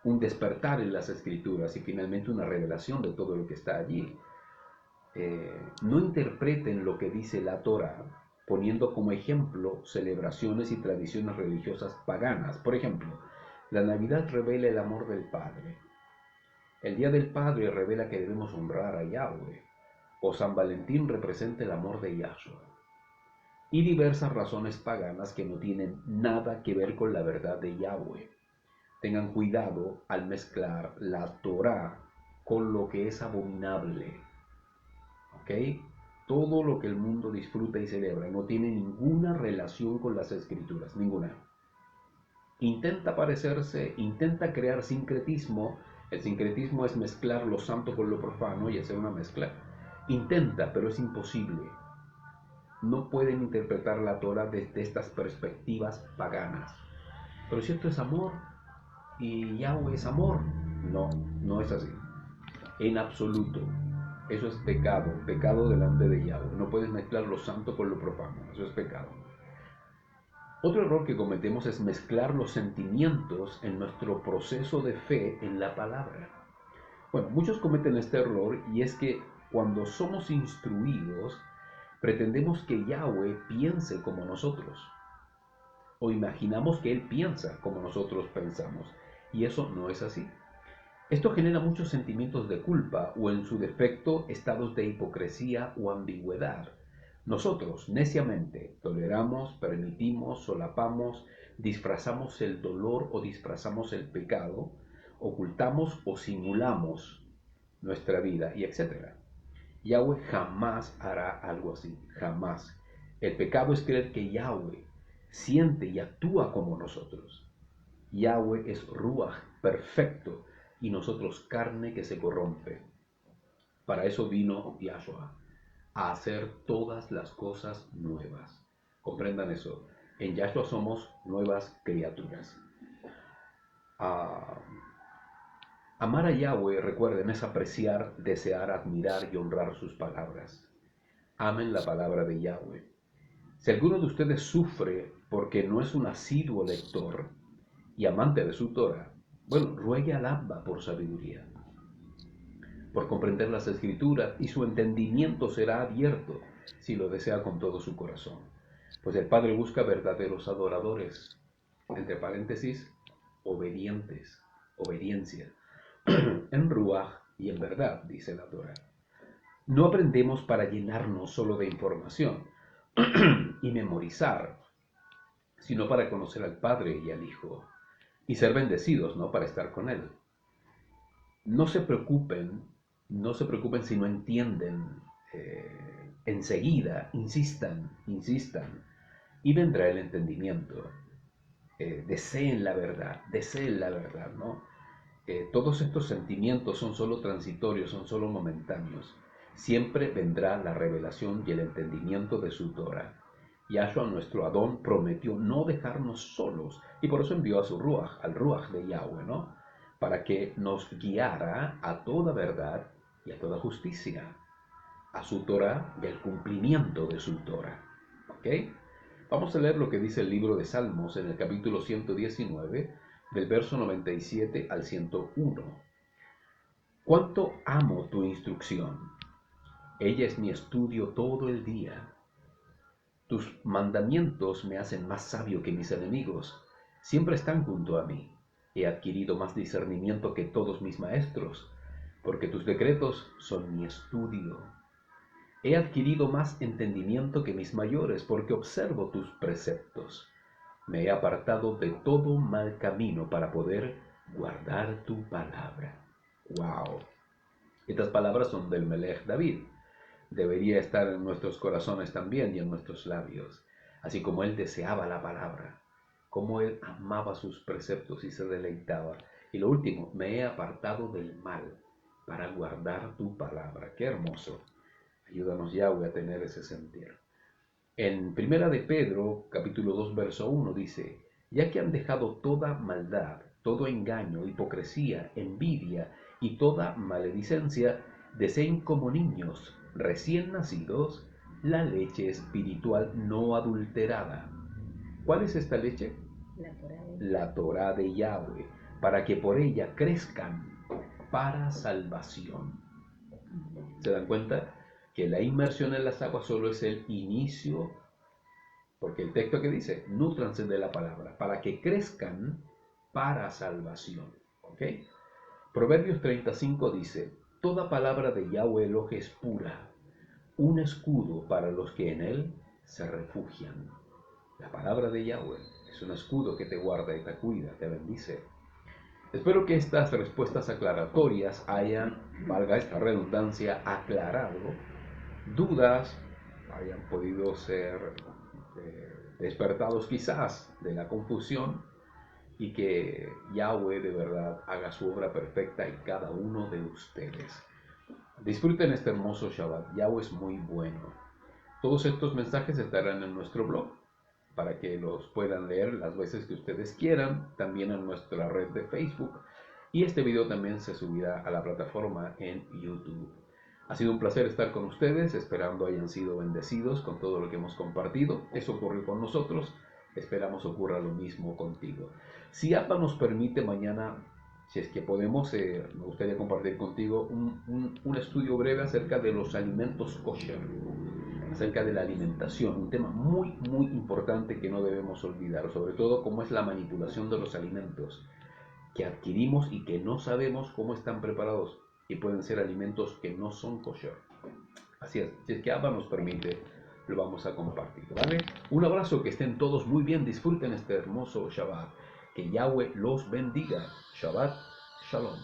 un despertar en las Escrituras y finalmente una revelación de todo lo que está allí. No interpreten lo que dice la Torá poniendo como ejemplo celebraciones y tradiciones religiosas paganas. Por ejemplo, la Navidad revela el amor del Padre. El Día del Padre revela que debemos honrar a Yahweh. O San Valentín representa el amor de Yahshua. Y diversas razones paganas que no tienen nada que ver con la verdad de Yahweh. Tengan cuidado al mezclar la Torá con lo que es abominable. ¿Ok? Todo lo que el mundo disfruta y celebra no tiene ninguna relación con las Escrituras, ninguna. Intenta parecerse, intenta crear sincretismo. El sincretismo es mezclar lo santo con lo profano y hacer una mezcla. Intenta, pero es imposible. No pueden interpretar la Torah desde estas perspectivas paganas. Pero si esto es amor y Yahweh es amor, no, no es así. En absoluto. Eso es pecado, pecado delante de Yahweh. No puedes mezclar lo santo con lo profano, eso es pecado. Otro error que cometemos es mezclar los sentimientos en nuestro proceso de fe en la palabra. Bueno, muchos cometen este error, y es que cuando somos instruidos, pretendemos que Yahweh piense como nosotros, o imaginamos que Él piensa como nosotros pensamos, y eso no es así. Esto genera muchos sentimientos de culpa o, en su defecto, estados de hipocresía o ambigüedad. Nosotros, neciamente, toleramos, permitimos, solapamos, disfrazamos el dolor o disfrazamos el pecado, ocultamos o simulamos nuestra vida, y etc. Yahweh jamás hará algo así, jamás. El pecado es creer que Yahweh siente y actúa como nosotros. Yahweh es Ruach, perfecto, y nosotros carne que se corrompe. Para eso vino Yahshua, a hacer todas las cosas nuevas. Comprendan eso. En Yahshua somos nuevas criaturas. Amar a Yahweh, recuerden, es apreciar, desear, admirar y honrar sus palabras. Amen la palabra de Yahweh. Si alguno de ustedes sufre porque no es un asiduo lector y amante de su Torah, bueno, ruegue al Abba por sabiduría, por comprender las Escrituras, y su entendimiento será abierto si lo desea con todo su corazón. Pues el Padre busca verdaderos adoradores, entre paréntesis, obedientes, obediencia, en Ruach y en verdad, dice la Torah. No aprendemos para llenarnos solo de información y memorizar, sino para conocer al Padre y al Hijo, y ser bendecidos, ¿no?, para estar con Él. No se preocupen si no entienden enseguida, insistan, y vendrá el entendimiento. Deseen la verdad, ¿no? Todos estos sentimientos son solo transitorios, son solo momentáneos. Siempre vendrá la revelación y el entendimiento de su Torah. Yahshua, nuestro Adón, prometió no dejarnos solos, y por eso envió a su Ruach, al Ruach de Yahweh, ¿no?, para que nos guiara a toda verdad y a toda justicia, a su Torah y al cumplimiento de su Torah. ¿Ok? Vamos a leer lo que dice el libro de Salmos en el capítulo 119, del verso 97 al 101. Cuánto amo tu instrucción. Ella es mi estudio todo el día. Tus mandamientos me hacen más sabio que mis enemigos. Siempre están junto a mí. He adquirido más discernimiento que todos mis maestros, porque tus decretos son mi estudio. He adquirido más entendimiento que mis mayores, porque observo tus preceptos. Me he apartado de todo mal camino para poder guardar tu palabra. ¡Wow! Estas palabras son del Melech David. Debería estar en nuestros corazones también y en nuestros labios, así como él deseaba la palabra, como él amaba sus preceptos y se deleitaba. Y lo último, me he apartado del mal para guardar tu palabra. ¡Qué hermoso! Ayúdanos, Yahweh, a tener ese sentir. En Primera de Pedro, capítulo 2, verso 1 dice, ya que han dejado toda maldad, todo engaño, hipocresía, envidia y toda maledicencia, deseen como niños recién nacidos la leche espiritual no adulterada. ¿Cuál es esta leche? La Torá de Yahweh, para que por ella crezcan para salvación. ¿Se dan cuenta? Que la inmersión en las aguas solo es el inicio, porque el texto que dice, nútranse de la palabra, para que crezcan para salvación. ¿Ok? Proverbios 35 dice, toda palabra de Yahweh Elohim es pura, un escudo para los que en él se refugian. La palabra de Yahweh es un escudo que te guarda y te cuida, te bendice. Espero que estas respuestas aclaratorias hayan, valga esta redundancia, aclarado dudas, hayan podido ser despertados quizás de la confusión, y que Yahweh de verdad haga su obra perfecta en cada uno de ustedes. Disfruten este hermoso Shabbat. Yahweh es muy bueno. Todos estos mensajes estarán en nuestro blog para que los puedan leer las veces que ustedes quieran, también en nuestra red de Facebook, y este video también se subirá a la plataforma en YouTube. Ha sido un placer estar con ustedes, esperando hayan sido bendecidos con todo lo que hemos compartido. Eso ocurrió con nosotros, esperamos ocurra lo mismo contigo. Si APA nos permite, mañana, si es que podemos, me gustaría compartir contigo un estudio breve acerca de los alimentos kosher, acerca de la alimentación, un tema muy, muy importante que no debemos olvidar, sobre todo cómo es la manipulación de los alimentos que adquirimos y que no sabemos cómo están preparados, y pueden ser alimentos que no son kosher. Así es, si es que ABBA nos permite, lo vamos a compartir, ¿vale? Un abrazo, que estén todos muy bien, disfruten este hermoso Shabbat, que Yahweh los bendiga. Shabbat Shalom.